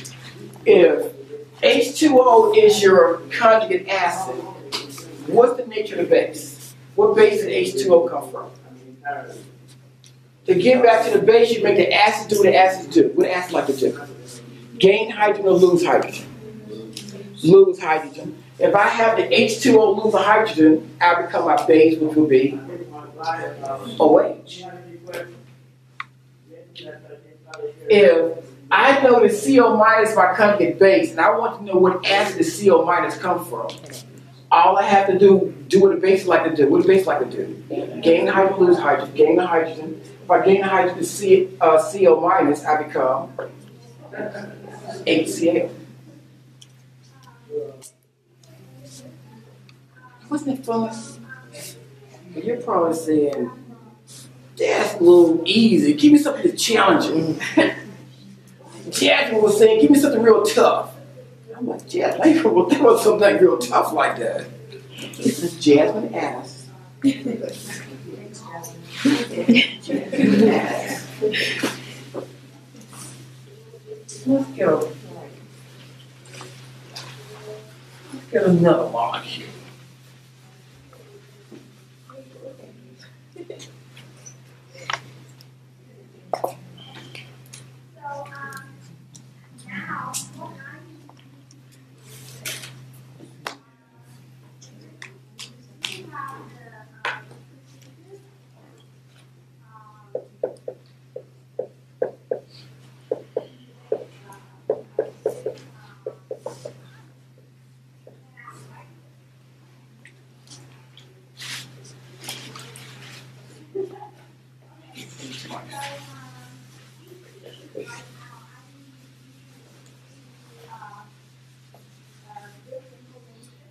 If H2O is your conjugate acid, what's the nature of the base? What base did H2O come from? To get back to the base, you make the acids do what the acids do. What the acids like to do? Gain hydrogen or lose hydrogen? Lose hydrogen. If I have the H2O lose a hydrogen, I become my base, which will be OH. If I know the CO minus my conjugate base, and I want to know what acid the CO minus comes from, all I have to do what the base like to do. What the base like to do? Gain hydrogen, lose hydrogen, gain the hydrogen. If I gain the hydrogen CO minus, I become HCl. Wasn't it fun? But you're probably saying, that's a little easy. Give me something that's challenging. Jasmine was saying, give me something real tough. I'm like, Jasmine, I ain't gonna think about something real tough like that. This is Jasmine Addis. Jasmine Addis. Let's go. Let's get another molecule.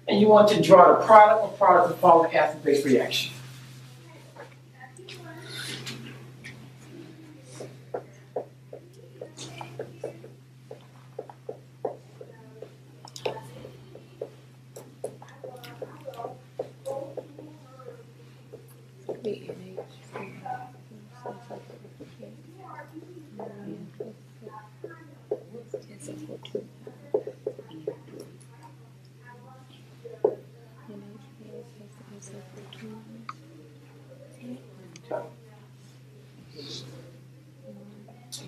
And you want to draw the product or products of the following acid-base reaction.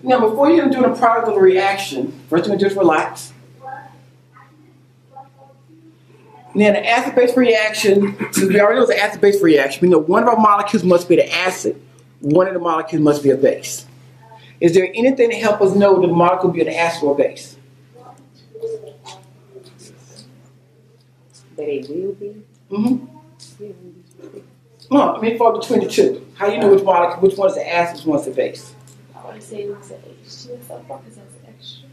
Now, before you even do the product of the reaction, first thing we do is relax. Now, the acid-base reaction, since we already know it's an acid-base reaction, we know one of our molecules must be the acid, one of the molecules must be a base. Is there anything to help us know that the molecule will be an acid or a base?
That it will be?
Mm-hmm. No, I mean, fall between the two. How do you know which molecule, which one is the acid, which one is the base?
I want to say it's an H2SO because that's extra.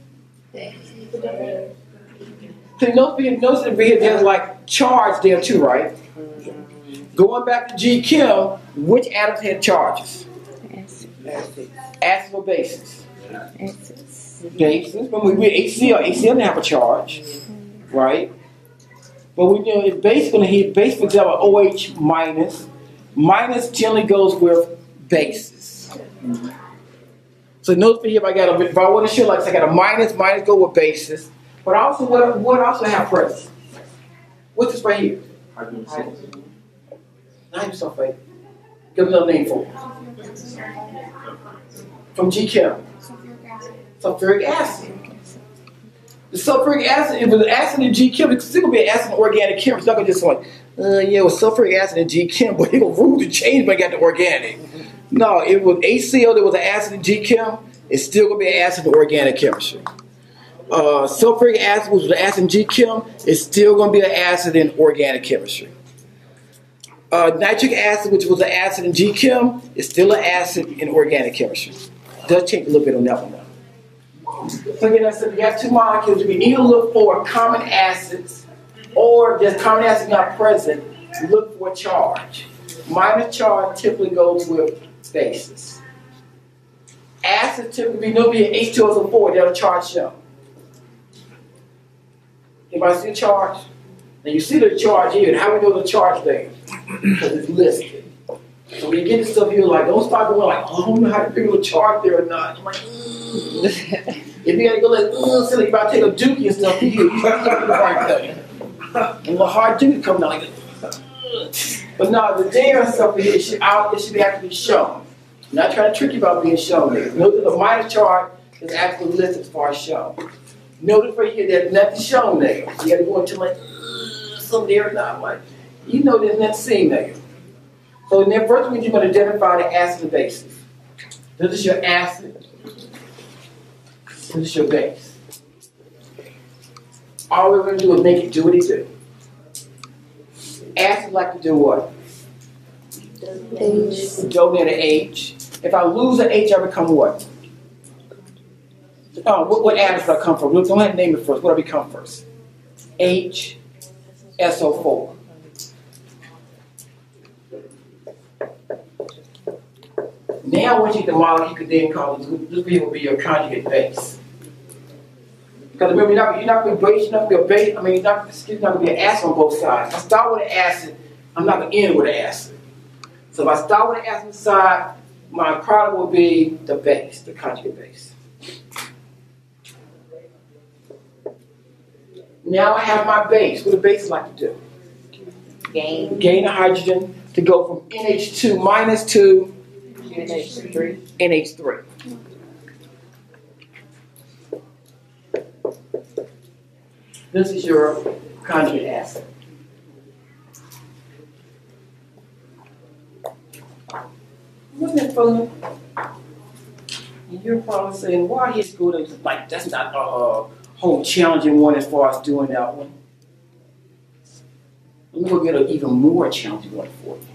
So notice that there's like charge there too, right? Going back to G-Chem, which atoms had charges? Acid or bases? Bases. When we HCl didn't have a charge, right? But we know if base going to hit base, for example, OH minus. Minus generally goes with bases. So notice here, if I want to show like I got a minus go with bases. But also, what also have present? What's this right here? Hydrogen sulfate. Give another name for it. From G-Chem. Sulfuric acid. The sulfuric acid, if it was acid in G-Chem, it's still going to be an acid in organic chem. It's not going to just like, yeah, it was sulfuric acid in G-Chem, but it will rule the change when I got to organic. No, it was HCl that was an acid in G-Chem. It's still going to be an acid in organic chemistry. Sulfuric acid, which was an acid in G-Chem, is still going to be an acid in organic chemistry. Nitric acid, which was an acid in G-Chem, is still an acid in organic chemistry. It does change a little bit on that one, though. So again, I said we have two molecules. We either look for common acids, or if there's common acids not present, we look for a charge. Minus charge typically goes with bases. Acid typically will be an H2SO4, they're a charge shown. Anybody see the charge? Now you see the charge here, and how we know the charge there? Because it's listed. So when you get this stuff here, like, don't start going like, oh, I don't know how to figure the charge there or not. I'm like, if you gotta go like, silly, you about to take a dookie and stuff, you can do the right thing. And the hard dookie coming out like this. But no, the dare and stuff here, it should be actually shown. I'm not trying to trick you about being shown there. Notice the minus charge is actually listed as far as shown. Notice right here, there's nothing shown there. You gotta go into like, some there now, like, you know there's nothing seen there. So then first thing you're going to identify the acid and bases. This is your acid. This is your base. All we're going to do is make it do what it do. Acid like to do what? Donate an H. If I lose an H, I become what? Oh, what atoms do I come from? Look, go ahead and name it first. What do I become first? H, SO4. Now, once you get the molecule, you can then call this will be your conjugate base. Because remember, you're not going to be base, you're not going to be a base. I mean, you're not going to be an acid on both sides. If I start with an acid, I'm not going to end with an acid. So if I start with an acid on the side, my product will be the base, the conjugate base. Now I have my base. What do bases like to do? Gain a hydrogen to go from NH2 minus to NH3. This is your conjugate acid. Wasn't it fun? And you're probably saying, why he's good? Like, that's not a whole challenging one as far as doing that one. Let me go get an even more challenging one for you.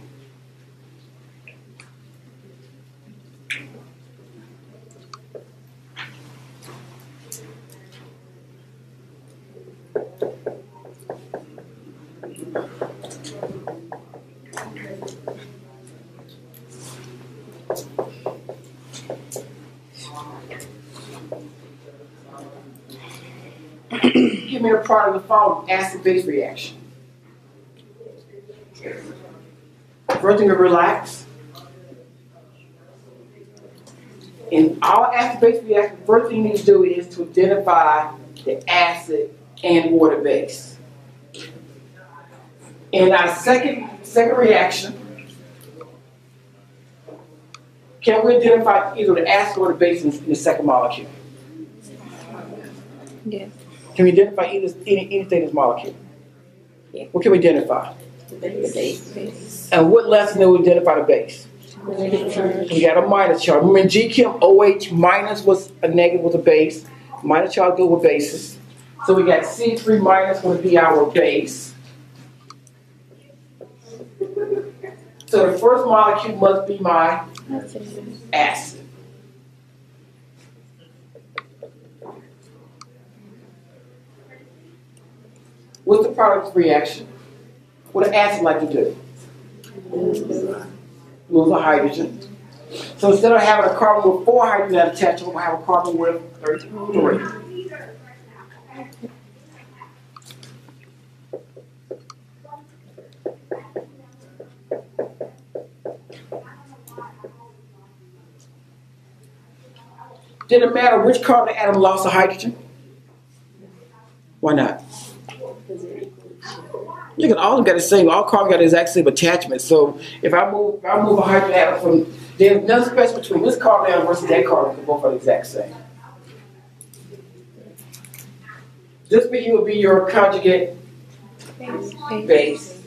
Give me a product of the following acid-base reaction. First thing to relax. In our acid-base reaction, the first thing you need to do is to identify the acid and water base. In our second reaction, can we identify either the acid or the base in the second molecule?
Yes.
Can we identify anything in this molecule?
Yeah.
What can we identify?
The base.
And what lesson do we identify the base? We got a minus charge. Remember in GChem, OH minus was a negative with a base. Minus charge goes with bases. So we got C3 minus going to be our base. So the first molecule must be my acid. What's the product reaction? What does acid like to do? Lose a hydrogen. So instead of having a carbon with 4 hydrogens attached, we'll have a carbon with 3. Didn't matter which carbon atom lost a hydrogen? Why not? You can all got the same. All carbon got the exact same attachment. So if I move a hydrogen atom from, there's nothing special between this carbon atom versus that carbon. Because both are the exact same. This would be your conjugate base.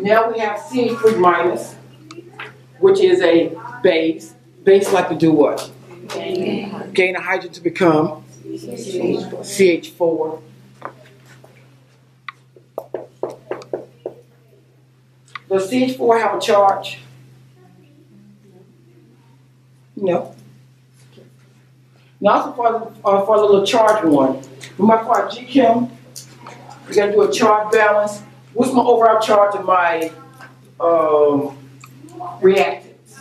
Now we have CH3 minus, which is a base. Base like to do what? Gain a hydrogen to become CH4. Does CH4 have a charge? No. Now, for the little charge one, remember for our GChem, we got to do a charge balance. What's my overall charge of my reactants?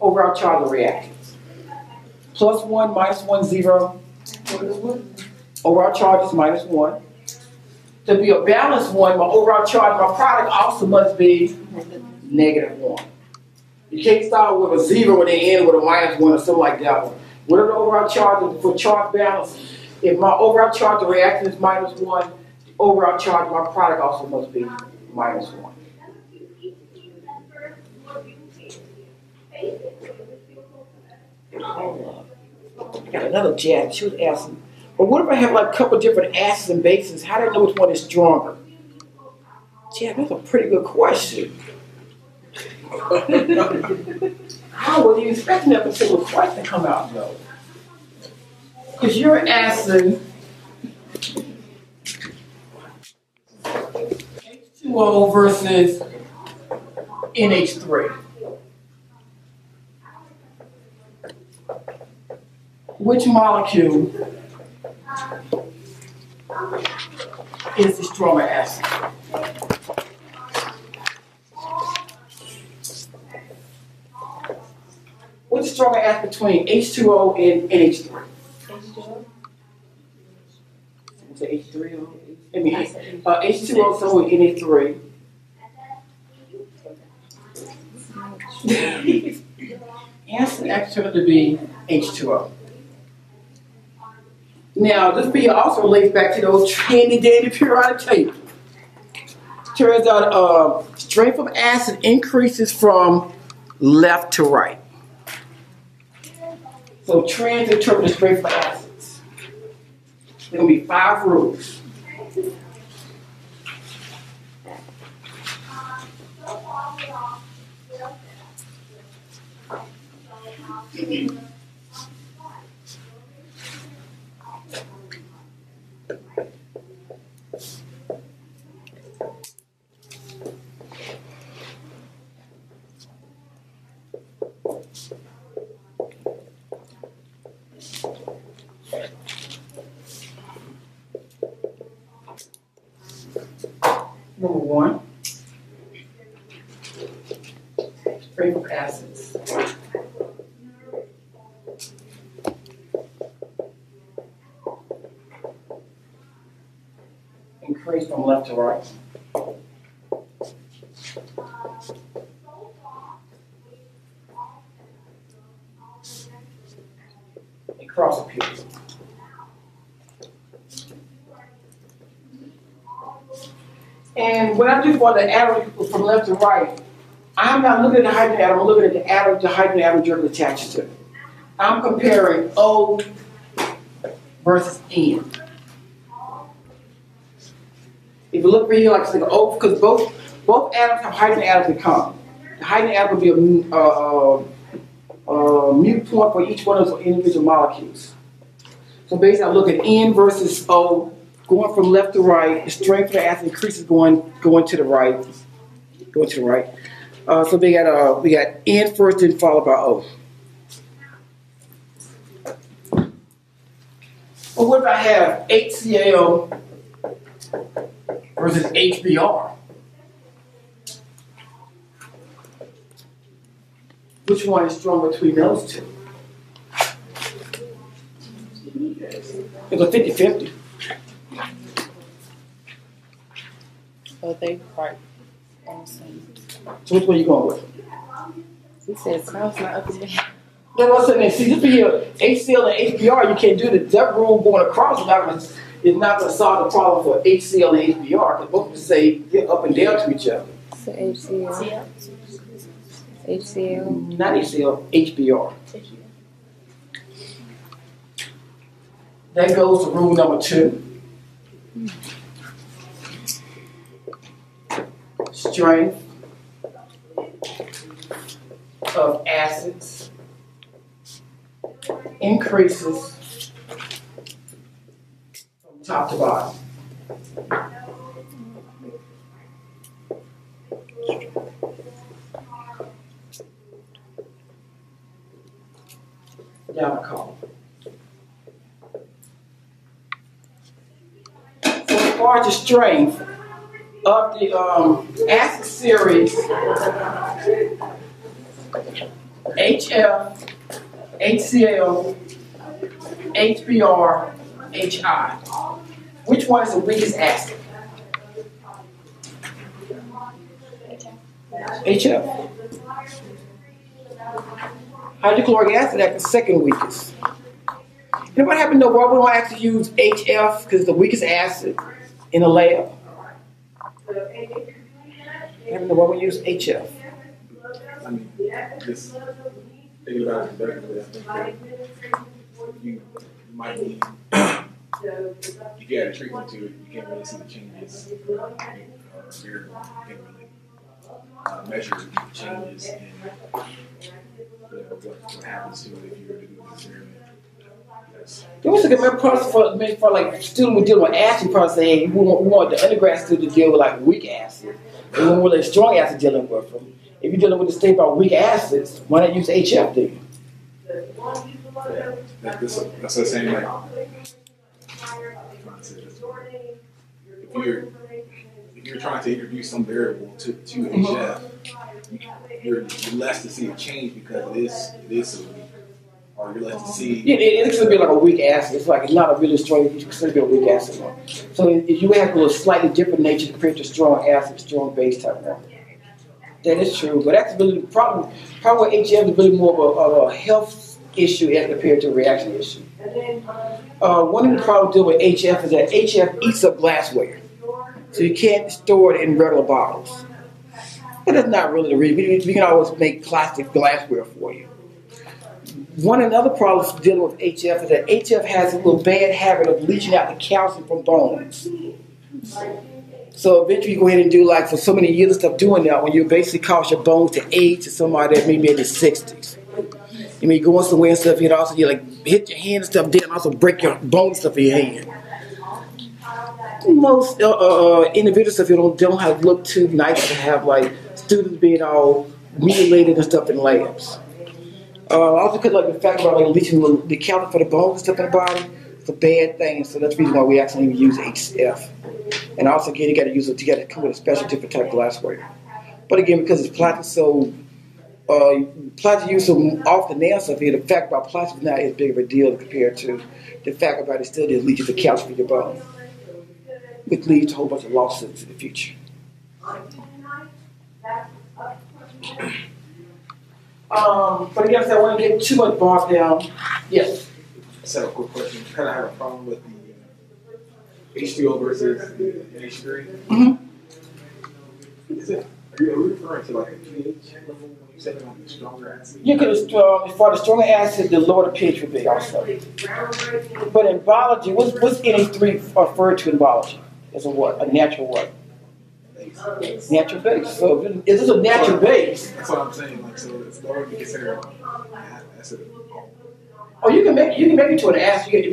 Overall charge of reactants. +1, -1, 0. Overall charge is -1. To be a balanced one, my overall charge, my product also must be -1. You can't start with a 0 and then end with a -1 or something like that one. Whatever the overall charge for charge balance, if my overall charge of reactant is -1, the overall charge of my product also must be -1. Hold up. I got another jab. She was asking, but what if I have like a couple different acids and bases? How do I know which one is stronger? Jab, that's a pretty good question. I wasn't even expecting that particular question to come out though. Because you're asking H2O versus NH3. Which molecule is the stronger acid? What's the stronger acid between H2O and NH3?
H2O.
Say H3O? I mean, H2O so with NH3. Answer actually turned to be H2O. Now, this video also relates back to those handy dandy periodic table. Turns out strength of acid increases from left to right. So trends determine the strength of acids. There are going to be 5 rules. Number 1, strength of acids. Increase from left to right. And cross appears. And when I do for the atom from left to right, I'm not looking at the hydrogen atom, I'm looking at the atom, the hydrogen atom directly attached to it. I'm comparing O versus N. If you look right here, like it's like O, because both atoms have hydrogen atoms in common. The hydrogen atom will be a mu point for each one of those individual molecules. So basically, I look at N versus O. Going from left to right, the strength of the acid increases going to the right. Going to the right. So we got N first, then followed by O. Well, what if I have HCl versus HBr? Which one is stronger between those two? It's a 50-50.
Oh, they right on the same.
So which one are you going with?
He said cross not up and down.
That's what I'm saying. See, this here, HCl and HBr, you can't do the depth rule going across. It's not going to solve the problem for HCl and HBr because both of them say get up and down to each other.
So HCl. HCl.
Not HCl, HBr. That goes to rule number 2. Strength of acids increases from top to bottom. Down the column. So as far as the strength of the acid series, HF, HCl, HBr, HI. Which one is the weakest acid? HF. Hydrochloric acid is the second weakest. You know what happened though? Why we don't actually use HF because it's the weakest acid in the lab? Having the one we use HF.
I mean, just thinking about it conductively, I think that you might need, if you add a treatment to it, you can't really see the changes, or you can't really measure the changes in what happens to it if you were to do this experiment.
There was a good process for like students who dealing with acid process. Hey, we want the undergrad student to deal with like weak acid. And when we're like strong acid dealing with them. If you're dealing with the state about weak acids, why not use HF then?
Yeah, that's the same way. If you're trying to introduce some variable to HF, you're less to see a change because it is so weak. Or you're less to see.
Yeah, it's going to be like a weak acid. It's like it's not a really strong. It's going to be a weak acid one. So if you have a slightly different nature compared to strong acid, strong base type one. That is true, but that's really the problem. Probably HF is really more of a health issue as compared to a reaction issue. One of the problems dealing with HF is that HF eats up glassware. So you can't store it in regular bottles. But that's not really the reason. We can always make plastic glassware for you. Another problem dealing with HF is that HF has a little bad habit of leaching out the calcium from bones. So eventually you go ahead and do like for so many years of stuff doing that when you basically cause your bones to age to somebody that maybe in the 60s. You mean going somewhere and stuff, you also you like hit your hand and stuff, then also break your bone stuff in your hand. Most individuals stuff you don't have to look too nice to have like students being all mutilated and stuff in labs. Also because like the fact about like leaching the calcium for the bones and stuff in the body, it's a bad thing. So that's the reason why we actually even use HF. And also again you got to come with a special different type of glassware. But again because it's plastic so plastic used so often now stuff here, the fact about plastic is not as big of a deal compared to the fact about it still just leaches the calcium in your bone. Which leads to a whole bunch of lawsuits in the future. But again, I want to get too much bogged down. Yes.
I just have a quick question. You kind of have a problem with the H2O versus the NH3?
Mm-hmm.
Are you referring to like a pH level when you say it on the stronger acid?
You could for the stronger acid, the lower the pH would be also. But in biology, what's NH3 referred to in biology? As a what? A natural what? Natural base. So if this is a natural base.
That's what I'm saying. Like, so it's lower to be considered acid.
Oh, you can make it to an acid. If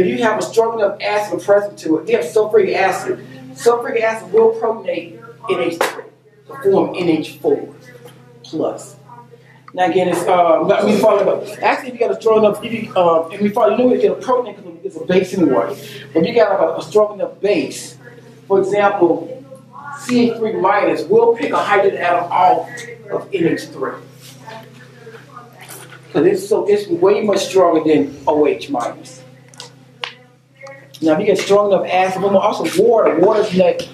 you have a strong enough acid present to it, you have sulfuric acid. Sulfuric acid will protonate NH3 to form NH4 plus. Now again, it's actually if you got a strong enough, you get a protein because it's a base anyway. But if you got a strong enough base, for example, CH3 minus will pick a hydrogen atom off of NH3. Because it's way much stronger than OH minus. Now if you get strong enough acid, but also water's not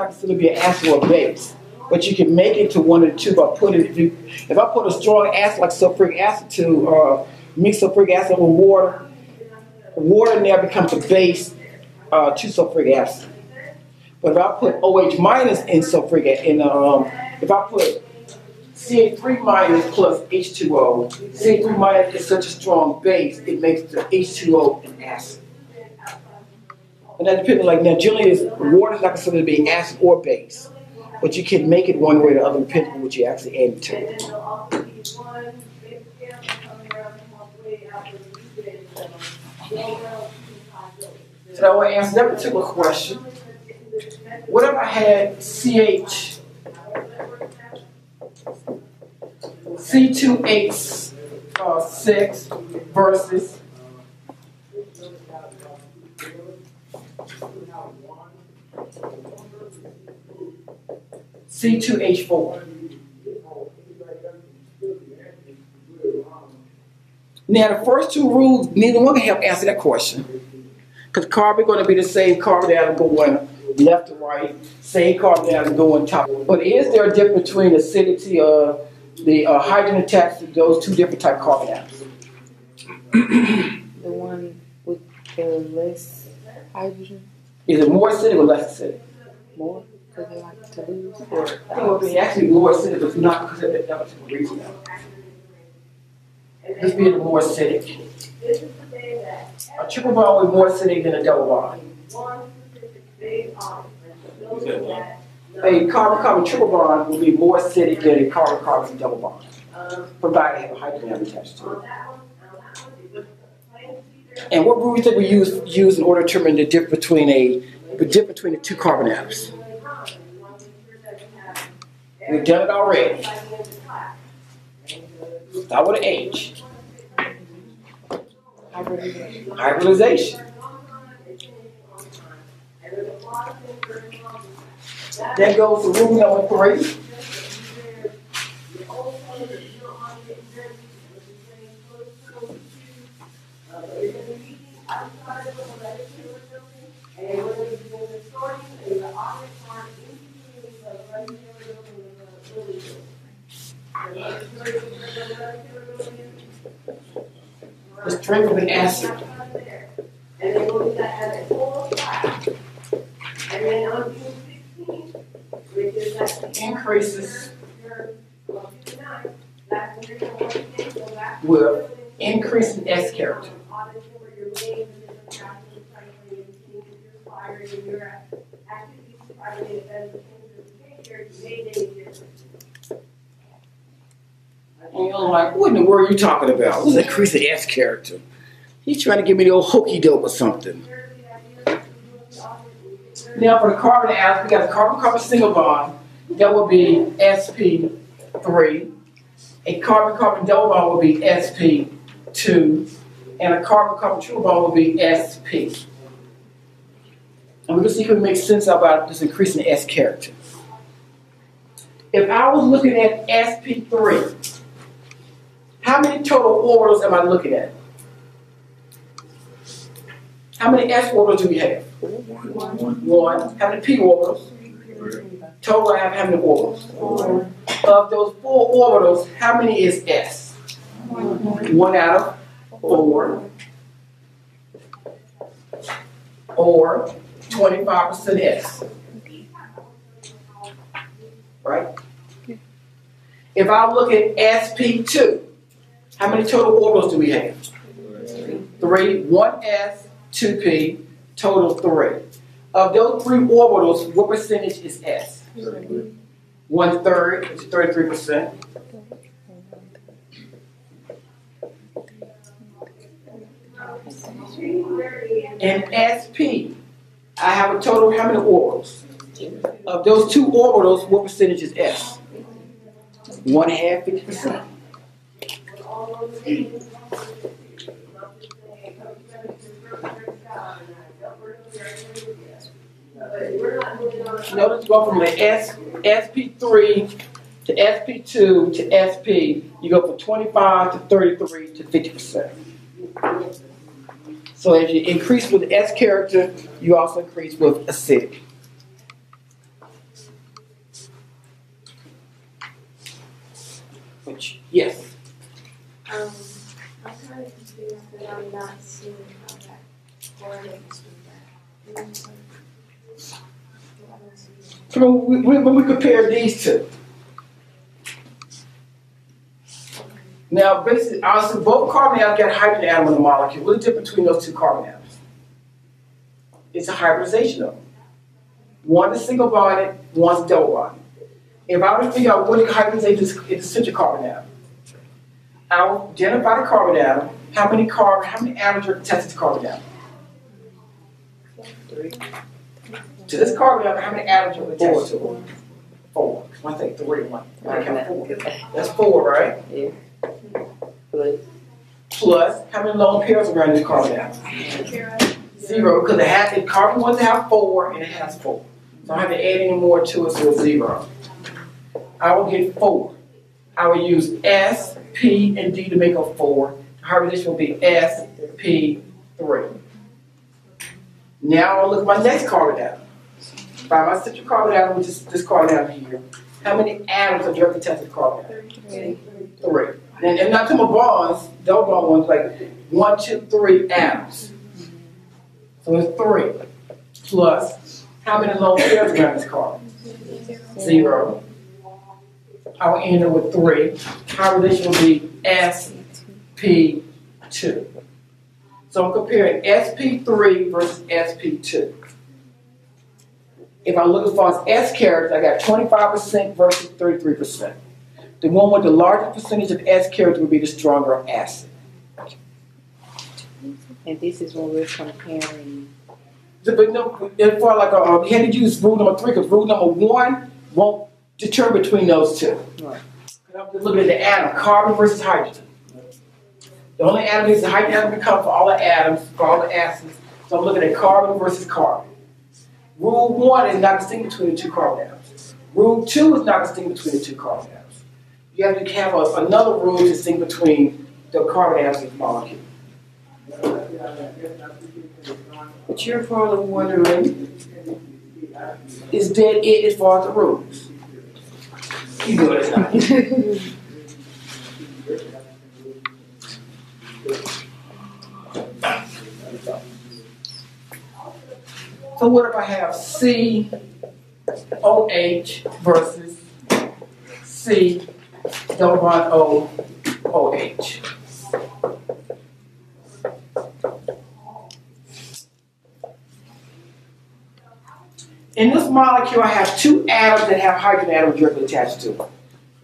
considered to be an acid or a base. But you can make it to one of the two by putting if I put a strong acid like sulfuric acid to mix sulfuric acid with water now becomes the base to sulfuric acid. But if I put OH minus in sulfuric acid, if I put CH3 minus plus H2O, CH3 minus is such a strong base, it makes the H2O an acid. And that depends generally water is not considered to be acid or base. But you can make it one way or the other depending on what you actually add to it. So I want to answer that particular question. What if I had CH C2H6 versus C2H4. Now, the first two rules, neither one can help answer that question. Because carbon is going to be the same carbon atom going left to right, same carbon atom going top. But is there a difference between acidity of the hydrogen attached to those two different type carbon atoms?
The one with the less hydrogen?
Is it more acidic or less acidic?
More? would like to lose for?
I think it would be actually more acidic, but it's not because of that particular reason. This being more acidic. A triple bond will be more acidic than a double bond. A carbon-carbon triple bond will be more acidic than a carbon-carbon double bond, provided they have a hydrogen atom attached to it. And what rule do you think we use in order to determine the difference between the two carbon atoms? We've done it already. Start with an H. Hybridization. That goes to rule number 3. The strength of an acid. And then we'll do that as a whole class. And then on June 16th, which is that increases with increase in S character. And you're like, what in the world are you talking about? What's increase in S character? He's trying to give me the old hokey doke or something. Now for the carbon atoms, we got the carbon-carbon single bond. That will be sp3. A carbon-carbon double bond will be sp2. And a carbon-carbon triple bond will be sp. And we're going to see if it makes sense about this increase in S character. If I was looking at sp3, how many total orbitals am I looking at? How many s orbitals do we have? One. How many p orbitals? Total, I have how many orbitals? Of those 4 orbitals, how many is s? 1 out of 4. Or 25% s. Right? If I look at sp2, how many total orbitals do we have? 3. 1s, 2p, total 3. Of those 3 orbitals, what percentage is s? 1/3, which is 33%. In sp, I have a total of how many orbitals? Of those 2 orbitals, what percentage is s? 1/2, 50%. Notice go from the sp3 to sp2 to sp, you go from 25 to 33 to 50%. So as you increase with S character, you also increase with acidic. Which, yes?
I'm kind of confused that I'm not seeing how that correlates with that.
So when we compare these two, now basically, honestly, both carbon atoms got a hydrogen atom in the molecule. What's the difference between those 2 carbon atoms? It's a hybridization of them. One is single bonded, one's double bonded. If I were to figure out what hybridization is the central carbon atom, I will identify the carbon atom. How many atoms are attached to the carbon atom? 3. To this carbon atom, how many atoms are attached to it? 4. I think 3 and 1. I count 4. That's 4, right?
Yeah.
Plus, how many lone pairs are around this carbon atom? 0, because the carbon wants to have 4 and it has 4. So I don't have to add any more to it, so it's 0. I will get 4. I will use S, P, and D to make up 4. The hybridization will be S, P, 3. Now I'll look at my next carbon atom. By my central carbon atom, which is this carbon atom here, how many atoms are directly attached to the carbon atom? 3. And not to my bonds, double bond ones like 1, 2, 3 atoms. So it's 3. Plus, how many lone pairs around this carbon? 0. I'll end it with 3. Hybridization will be sp2. So I'm comparing sp3 versus sp2. If I look as far as S characters, I got 25% versus 33%. The one with the largest percentage of S characters would be the stronger acid.
And this is when we're comparing.
But no, for like you had to use rule number 3 because rule number 1 won't determine between those two.
Right.
I'm just looking at the atom, carbon versus hydrogen. The only atom is the hydrogen atom becomes for all the atoms, for all the acids. So I'm looking at carbon versus carbon. Rule 1 is not distinct between the two carbon atoms. Rule 2 is not distinct between the two carbon atoms. You have to have another rule to distinct between the carbon atoms and the molecule. But you're probably wondering, is that it as far as the rules? You know it's not. So what if I have COH versus C double bond O OH? In this molecule, I have 2 atoms that have hydrogen atoms directly attached to it,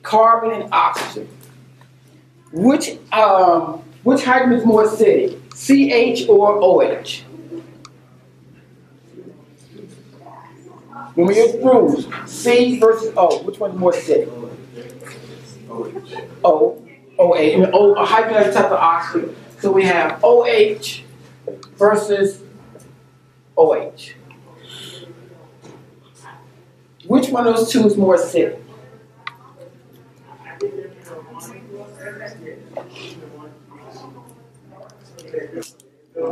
carbon and oxygen. Which hydrogen is more acidic, CH or OH? When we use rules, C versus O, which one is more acidic? O, OH. And O, a hydrogen has a type of oxygen. So we have OH versus OH. Which one of those two is more acidic?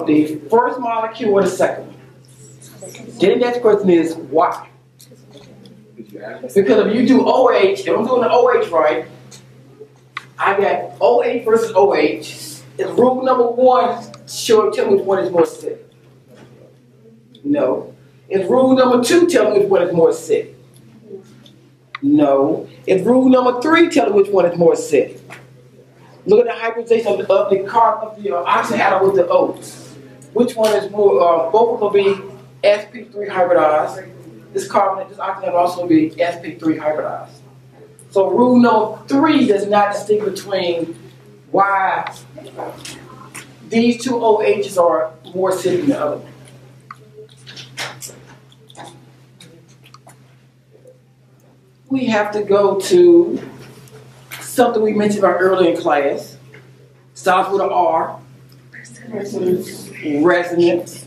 The first molecule or the second one? Then the next question is why? Because if you do OH, if I'm doing the OH right, I got OH versus OH. Is rule number 1 tell me which one is more acidic? No. Is rule number 2 tell me which one is more acidic? No. Is rule number 3 tell me which one is more acidic? Look at the hybridization of the carbon of the oxygen atom with the O's. Which one is more? Both will be sp3 hybridized. This carbon, this oxygen will also be sp3 hybridized. So rule number 3 does not distinguish between why these 2 OHs are more acidic than the other one. We have to go to something we mentioned about earlier in class. Starts with an R. Resonance.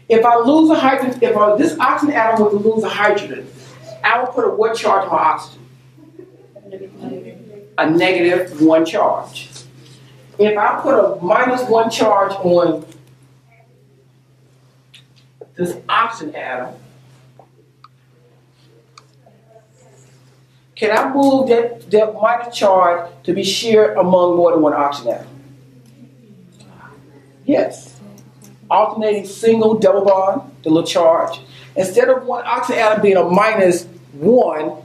If I lose a hydrogen, if this oxygen atom were to lose a hydrogen, I will put a what charge on my oxygen? A -1 charge. If I put a -1 charge on this oxygen atom, can I move that minus charge to be shared among more than one oxygen atom? Yes. Alternating single double bond, the little charge. Instead of one oxygen atom being a -1,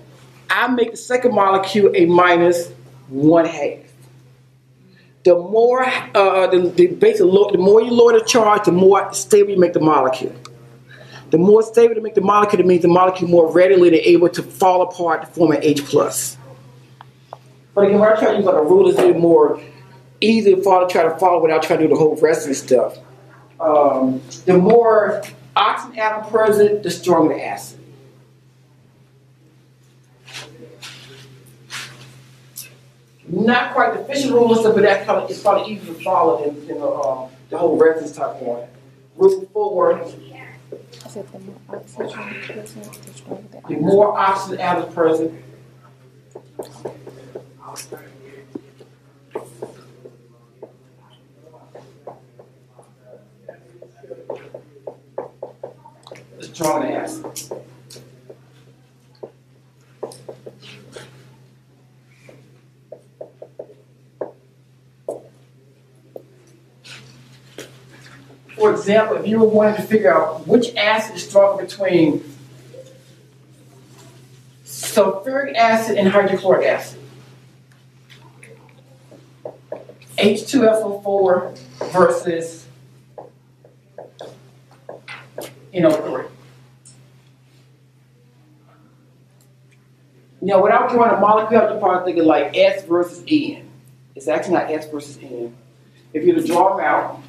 I make the second molecule a -1/2. The more, the more you lower the charge, the more stable you make the molecule. The more stable to make the molecule, it means the molecule more readily they're able to fall apart to form an H+. But again, when I try to use like a rule, it's a little more easy to try to follow without trying to do the whole rest of the stuff. The more oxygen atom present, the stronger the acid. Not quite the Fisher rule and stuff, but it's probably easier to follow than the whole rest of this type one. Rule 4. The more oxygen atoms present, the stronger the acid. For example, if you were wanting to figure out which acid is stronger between sulfuric acid and hydrochloric acid. H2SO4 versus NO3. Now, without drawing a molecule, you're probably thinking like S versus N. It's actually not S versus N. If you were to draw them out,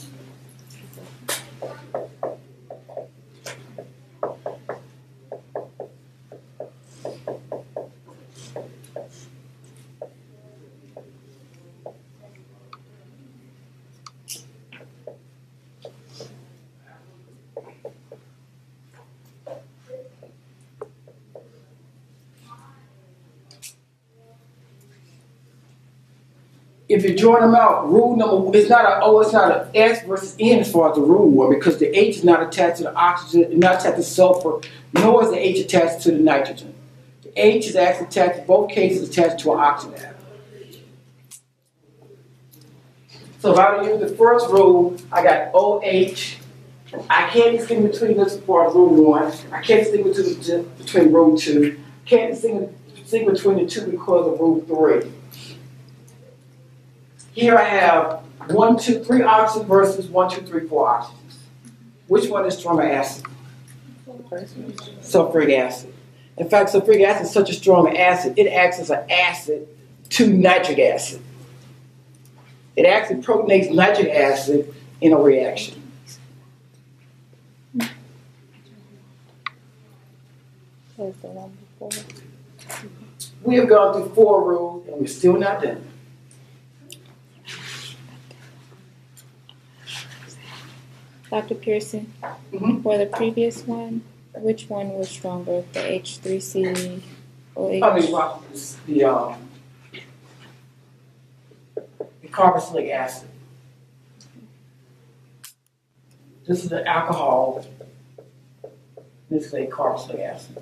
if you're drawing them out, rule number, it's not an S versus N as far as the rule was, because the H is not attached to the oxygen, not attached to sulfur, nor is the H attached to the nitrogen. The H is actually attached, in both cases, attached to an oxygen atom. So if I use the first rule, I got OH. I can't distinguish between this as far as rule 1. I can't distinguish between rule 2. Can't distinguish between the two because of rule 3. Here I have 1, 2, 3 oxygen versus 1, 2, 3, 4 oxygens. Which one is stronger acid? Sulfuric acid. In fact, sulfuric acid is such a strong acid, it acts as an acid to nitric acid. It actually protonates nitric acid in a reaction.
Where's the one before?
We have gone through 4 rules and we're still not done.
Dr. Pearson,
Mm-hmm.
for the previous one, which one was stronger, the H3C or H?
I mean, well, the carboxylic acid. This is the alcohol. This is a carboxylic acid.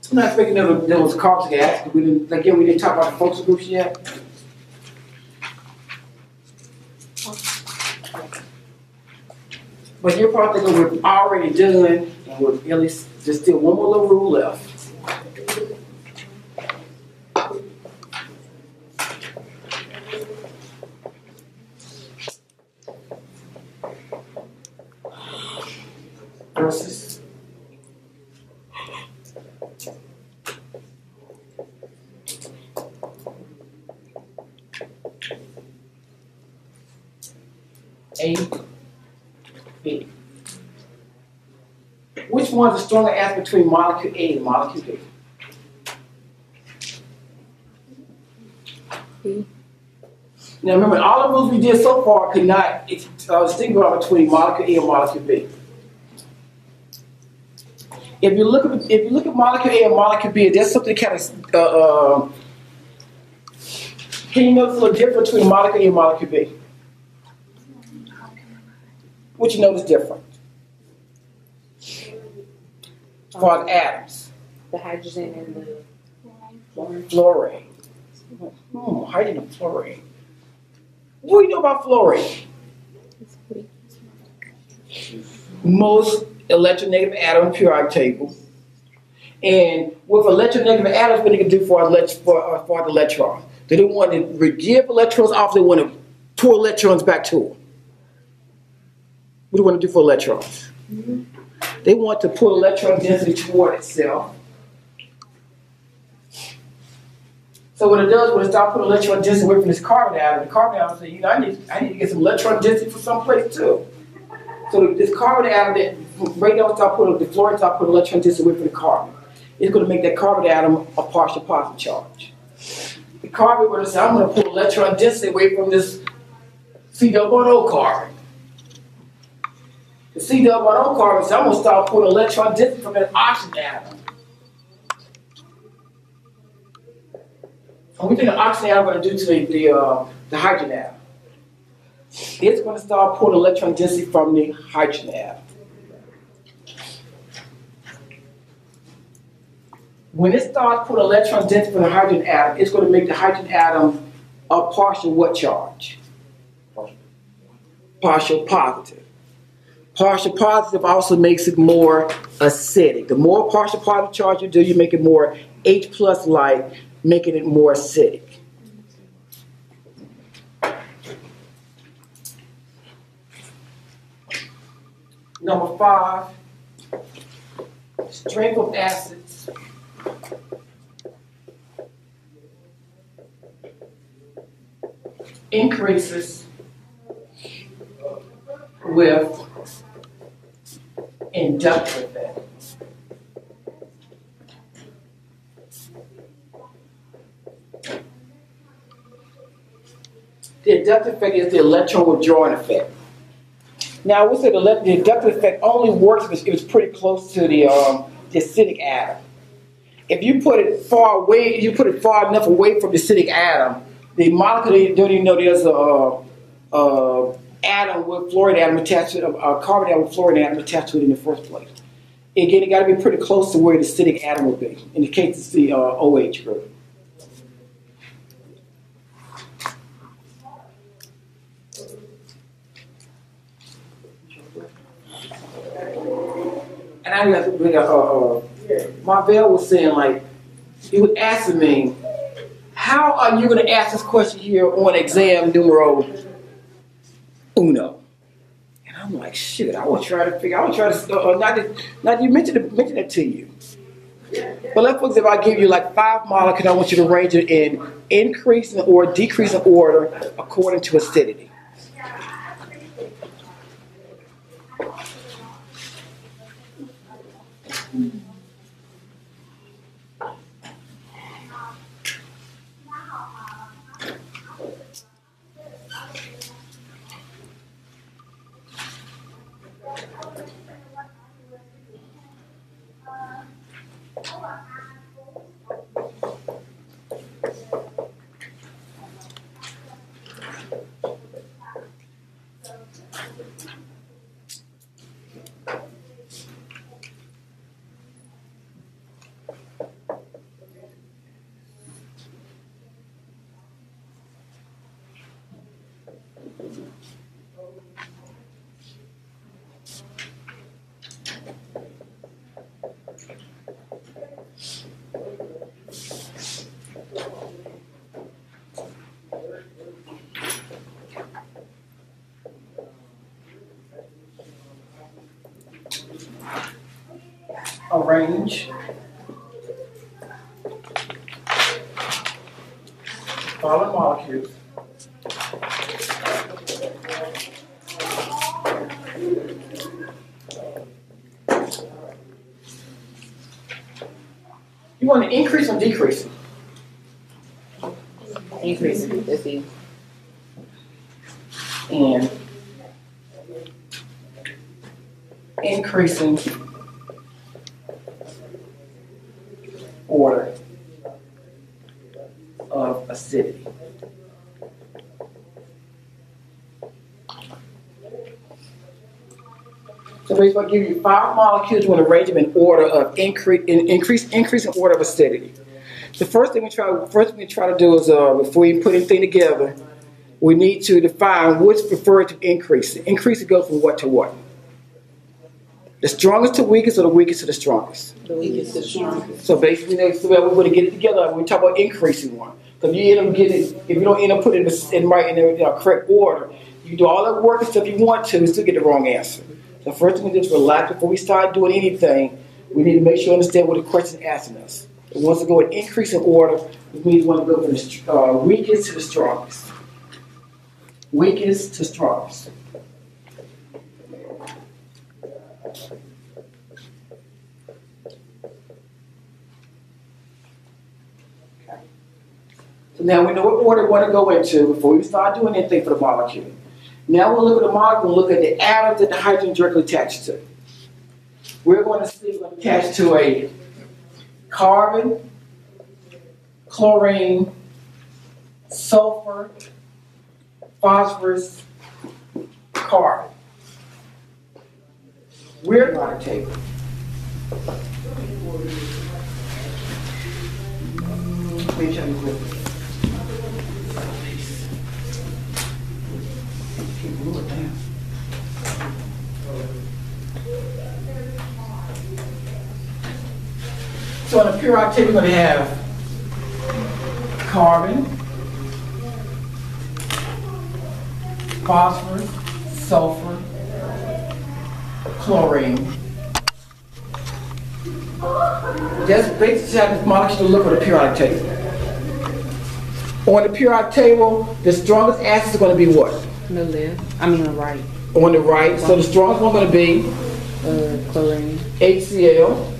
I'm not thinking there was carboxylic acid. We didn't talk about the focus groups yet. But you're probably thinking we're already done, and we're at least there's still one more little rule left. Versus A, B. Which one's the stronger acid between molecule A and molecule B?
B.
Now remember, all the rules we did so far could not distinguish between molecule A and molecule B. If you look at molecule A and molecule B, there's something kind of can you notice a little difference between molecule A and molecule B? What you notice different? As far as atoms.
The hydrogen and the
Fluorine. Hydrogen and fluorine. What do you know about fluorine?
It's weak.
Most electronegative atom periodic table. And with electronegative atoms, what they can do for the electron. They don't want to give electrons off, they want to pour electrons back to them. What do you want to do for electrons? Mm-hmm. They want to pull electron density toward itself. So what it does, when it starts putting electron density away from this carbon atom, the carbon atom says, I need to get some electron density from someplace too. So this carbon atom that right now the fluorine start putting electron density away from the carbon. It's going to make that carbon atom a partial positive charge. The carbon will say, I'm going to pull electron density away from this C-double-O carbon. The C-double-O carbon says, I'm going to start pulling electron density from that oxygen atom. And what do you think the oxygen atom is going to do to the hydrogen atom? It's going to start pulling electron density from the hydrogen atom. When it starts putting electron density from the hydrogen atom, it's going to make the hydrogen atom a partial what charge? Partial positive. Partial positive also makes it more acidic. The more partial positive charge you do, you make it more H plus like, making it more acidic. Number 5, strength of acids. Increases with inductive effect. The inductive effect is the electron withdrawing effect. Now, I would say the inductive effect only works if it's pretty close to the acidic atom. If you put it far away, you put it far enough away from the acidic atom, the molecule don't even know there's a atom with fluorine atom attached to it, a carbon atom with fluorine atom attached to it in the first place. Again, it got to be pretty close to where the acidic atom would be. In the case, it's the OH group. And I got to bring up, Marvell was saying, like, he was asking me, how are you going to ask this question here on exam numero uno? And I'm like, shit, I was trying to figure, not you mentioned it to you. But let's suppose if I give you like 5 molecules, I want you to arrange it in increasing or decreasing order according to acidity. Arrange following molecules you want to increase or decrease?
Increase. Let's see.
And increasing order of acidity. So basically, I'll give you 5 molecules. You want to arrange them in order of increase in order of acidity. The first thing we try to do is before we put anything together, we need to define what's preferred to increase. Increase it goes from what to what? The strongest to weakest, or the weakest to the strongest?
The weakest to the strongest.
So basically, we're going to get it together. We talk about increasing one. Because if you don't end up putting it in the correct order, you do all that work and stuff you want to, and still get the wrong answer. So first thing we do is relax before we start doing anything. We need to make sure we understand what the question is asking us. It wants to go in increasing order. It means we want to go from the weakest to the strongest. Weakest to strongest. So now we know what order we want to go into before we start doing anything for the molecule. Now we'll look at the molecule and look at the atoms that the hydrogen is directly attached to. We're going to see it's attached to a carbon, chlorine, sulfur, phosphorus, carbon. We're going to take make sure I'm quick. Keep moving down. So on the periodic table, we're going to have carbon, phosphorus, sulfur, chlorine. Just basically have this molecule to look at the periodic table. On the periodic table, the strongest acids are going to be what?
On the left. I mean, on the right.
On the right. So the strongest one going to be
Chlorine.
HCl.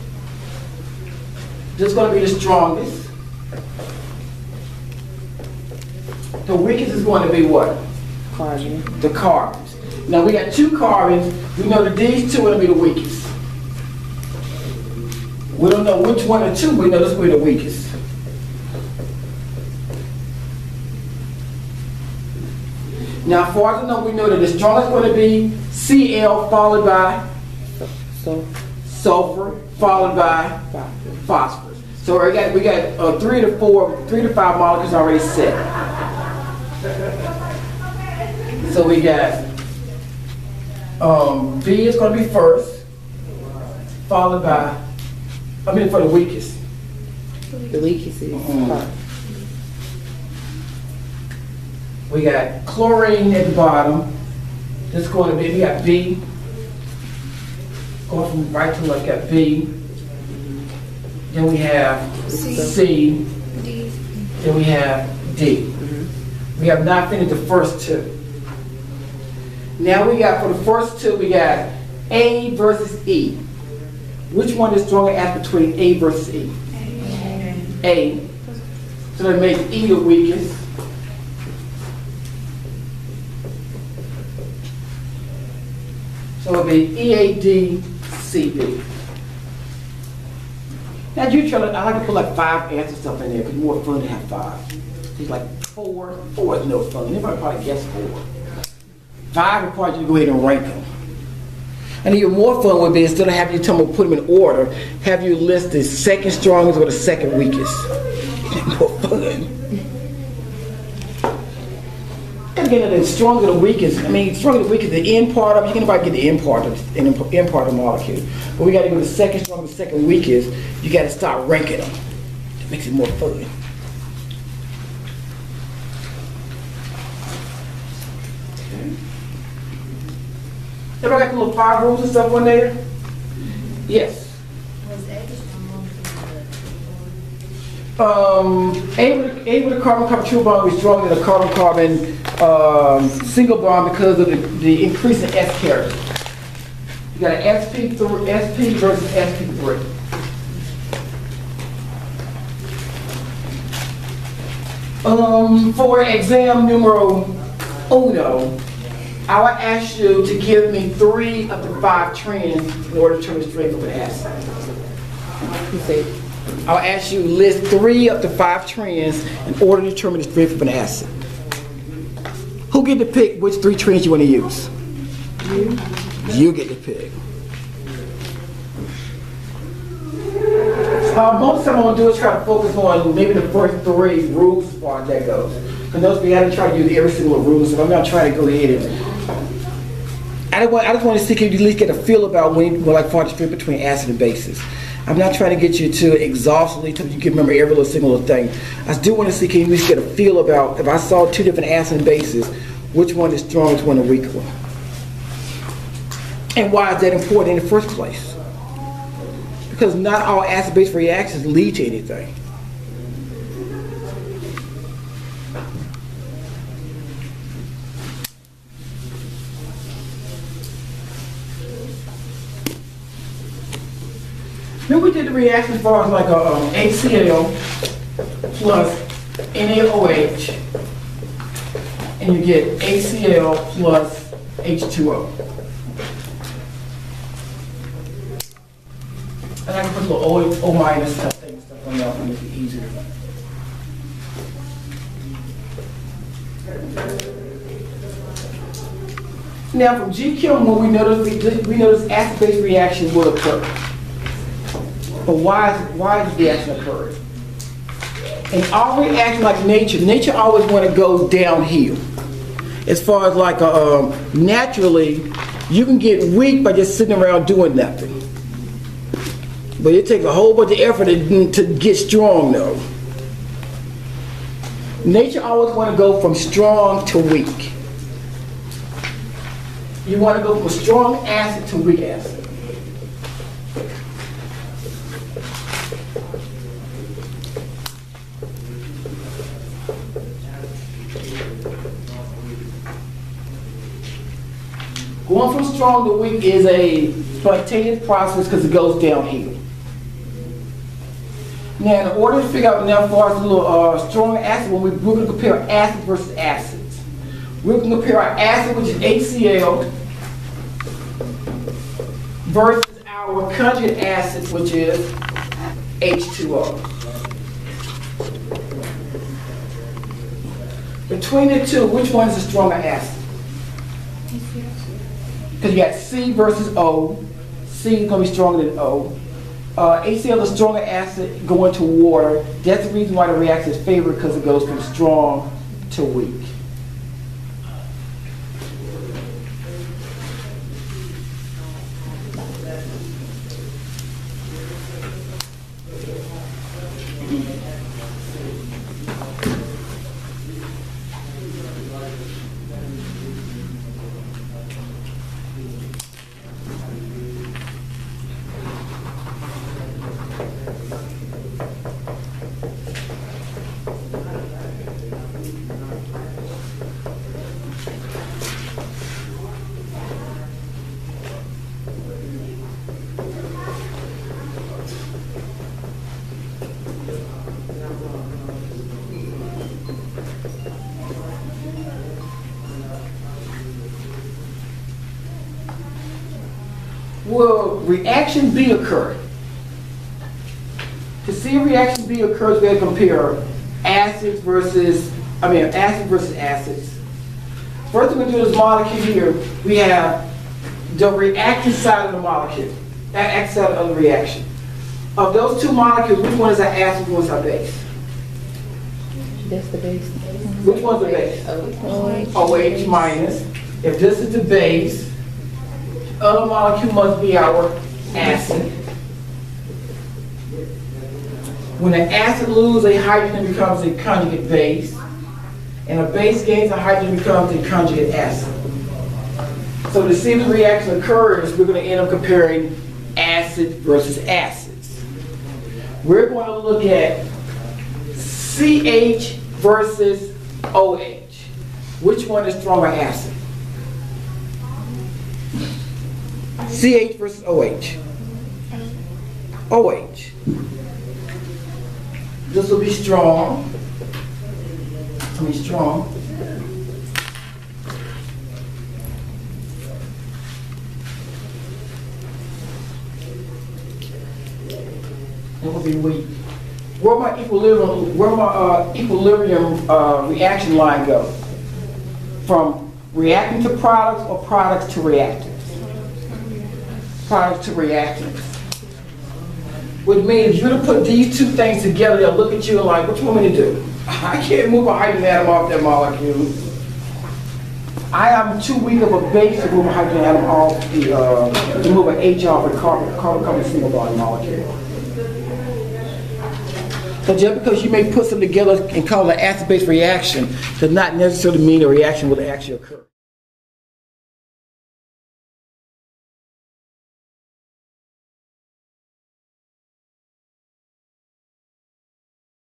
This is going to be the strongest. The weakest is going to be what?
Carbon.
The carbons. Now we got 2 carbons. We know that these 2 are going to be the weakest. We don't know which one of 2, but we know this will be the weakest. Now, as far as I know, we know that the strongest is going to be Cl followed by sulfur followed by phosphorus. So we got 3 to 5 molecules already set. So we got B is going to be first, followed by, for the weakest.
The weakest is carbon.
We got chlorine at the bottom. This is going to be, we got B. Going from right to left, got B. Then we have C.
D.
Then we have D. We have not finished the first 2. Now we got, for the first 2, we got A versus E. Which one is stronger as between A versus E? A. So that makes E the weakest. So it'll be EADCB. Now you try to, I like to put like 5 answers stuff in there because it's more fun to have 5. It's like 4 is no fun. Anybody probably guess 4. 5 requires you to go ahead and rank them. And even more fun would be, instead of having you tell them to put them in order, have you list the second strongest or the second weakest. More fun. And again, the stronger the weakest, stronger the weakest, the end part of it, you can about get the end part of the molecule. But we got to go to the second strongest, second weakest, you got to start ranking them. It makes it more fun. Everybody got the little 5 rules and stuff on there? Yes. A with a carbon-carbon triple bond will be stronger than a carbon-carbon single bond because of the increase in S character. You got an SP versus SP3. For exam numero uno, I would ask you to give me 3 of the 5 trends in order to determine the strength of an acid.
You say
I'll ask you to list 3 of the 5 trends in order to determine the strength of an acid. Who get to pick which 3 trends you want to use? You get to pick. Most of the time I'm going to do is try to focus on maybe the first 3 rules as far as that goes. And those we haven't tried to use every single rule, so I'm not trying to go ahead and I just want to see if you at least get a feel about when like find the strength between acid and bases. I'm not trying to get you to exhaustively so you can remember every little single thing. I do want to see, can you at least get a feel about, if I saw 2 different acid and bases, which one is strong, which one is weaker one? And why is that important in the first place? Because not all acid-base reactions lead to anything. Then we did the reaction as far as like a HCl plus NaOH, and you get HCl plus H2O. And I can put a little O minus stuff on there to make it easier. Now from GChem, when we notice acid-base reaction will occur. But why does the reaction occur? In all reactions like nature always want to go downhill. As far as like naturally, you can get weak by just sitting around doing nothing. But it takes a whole bunch of effort to get strong though. Nature always want to go from strong to weak. You want to go from strong acid to weak acid. Going from strong to weak is a spontaneous process because it goes downhill. Now, in order to figure out now far as a little strong acid, we're going to compare acid versus acids. We're going to compare our acid, which is HCl, versus our conjugate acid, which is H2O. Between the two, which one is the stronger acid? Because you got C versus O. C is going to be stronger than O. HCl is a stronger acid going to water. That's the reason why the reaction is favored, because it goes from strong to weak. Will reaction B occur? To see reaction B occurs, we have to compare acids versus acids. First thing we do is molecule here. We have the reactant side of the molecule, that active side of the reaction. Of those two molecules, which one is our acid, which one is our base?
That's the base.
Which one's the base?
OH.
OH minus. If this is the base, other molecule must be our acid. When an acid loses a hydrogen, it becomes a conjugate base. And a base gains a hydrogen, becomes a conjugate acid. So to see if the reaction occurs, we're going to end up comparing acid versus acids. We're going to look at CH versus OH. Which one is stronger acid? CH versus OH. OH. This will be strong. Strong. It will be weak. Where my equilibrium reaction line go? From reactant to products or products to reactants? Products to reactants. Which means if you were to put these two things together, they'll look at you and like, what you want me to do? I can't move a hydrogen atom off that molecule. I am too weak of a base to move a hydrogen atom off to move an H off a carbon single bond molecule. So just because you may put them together and call it an acid-base reaction does not necessarily mean a reaction will actually occur.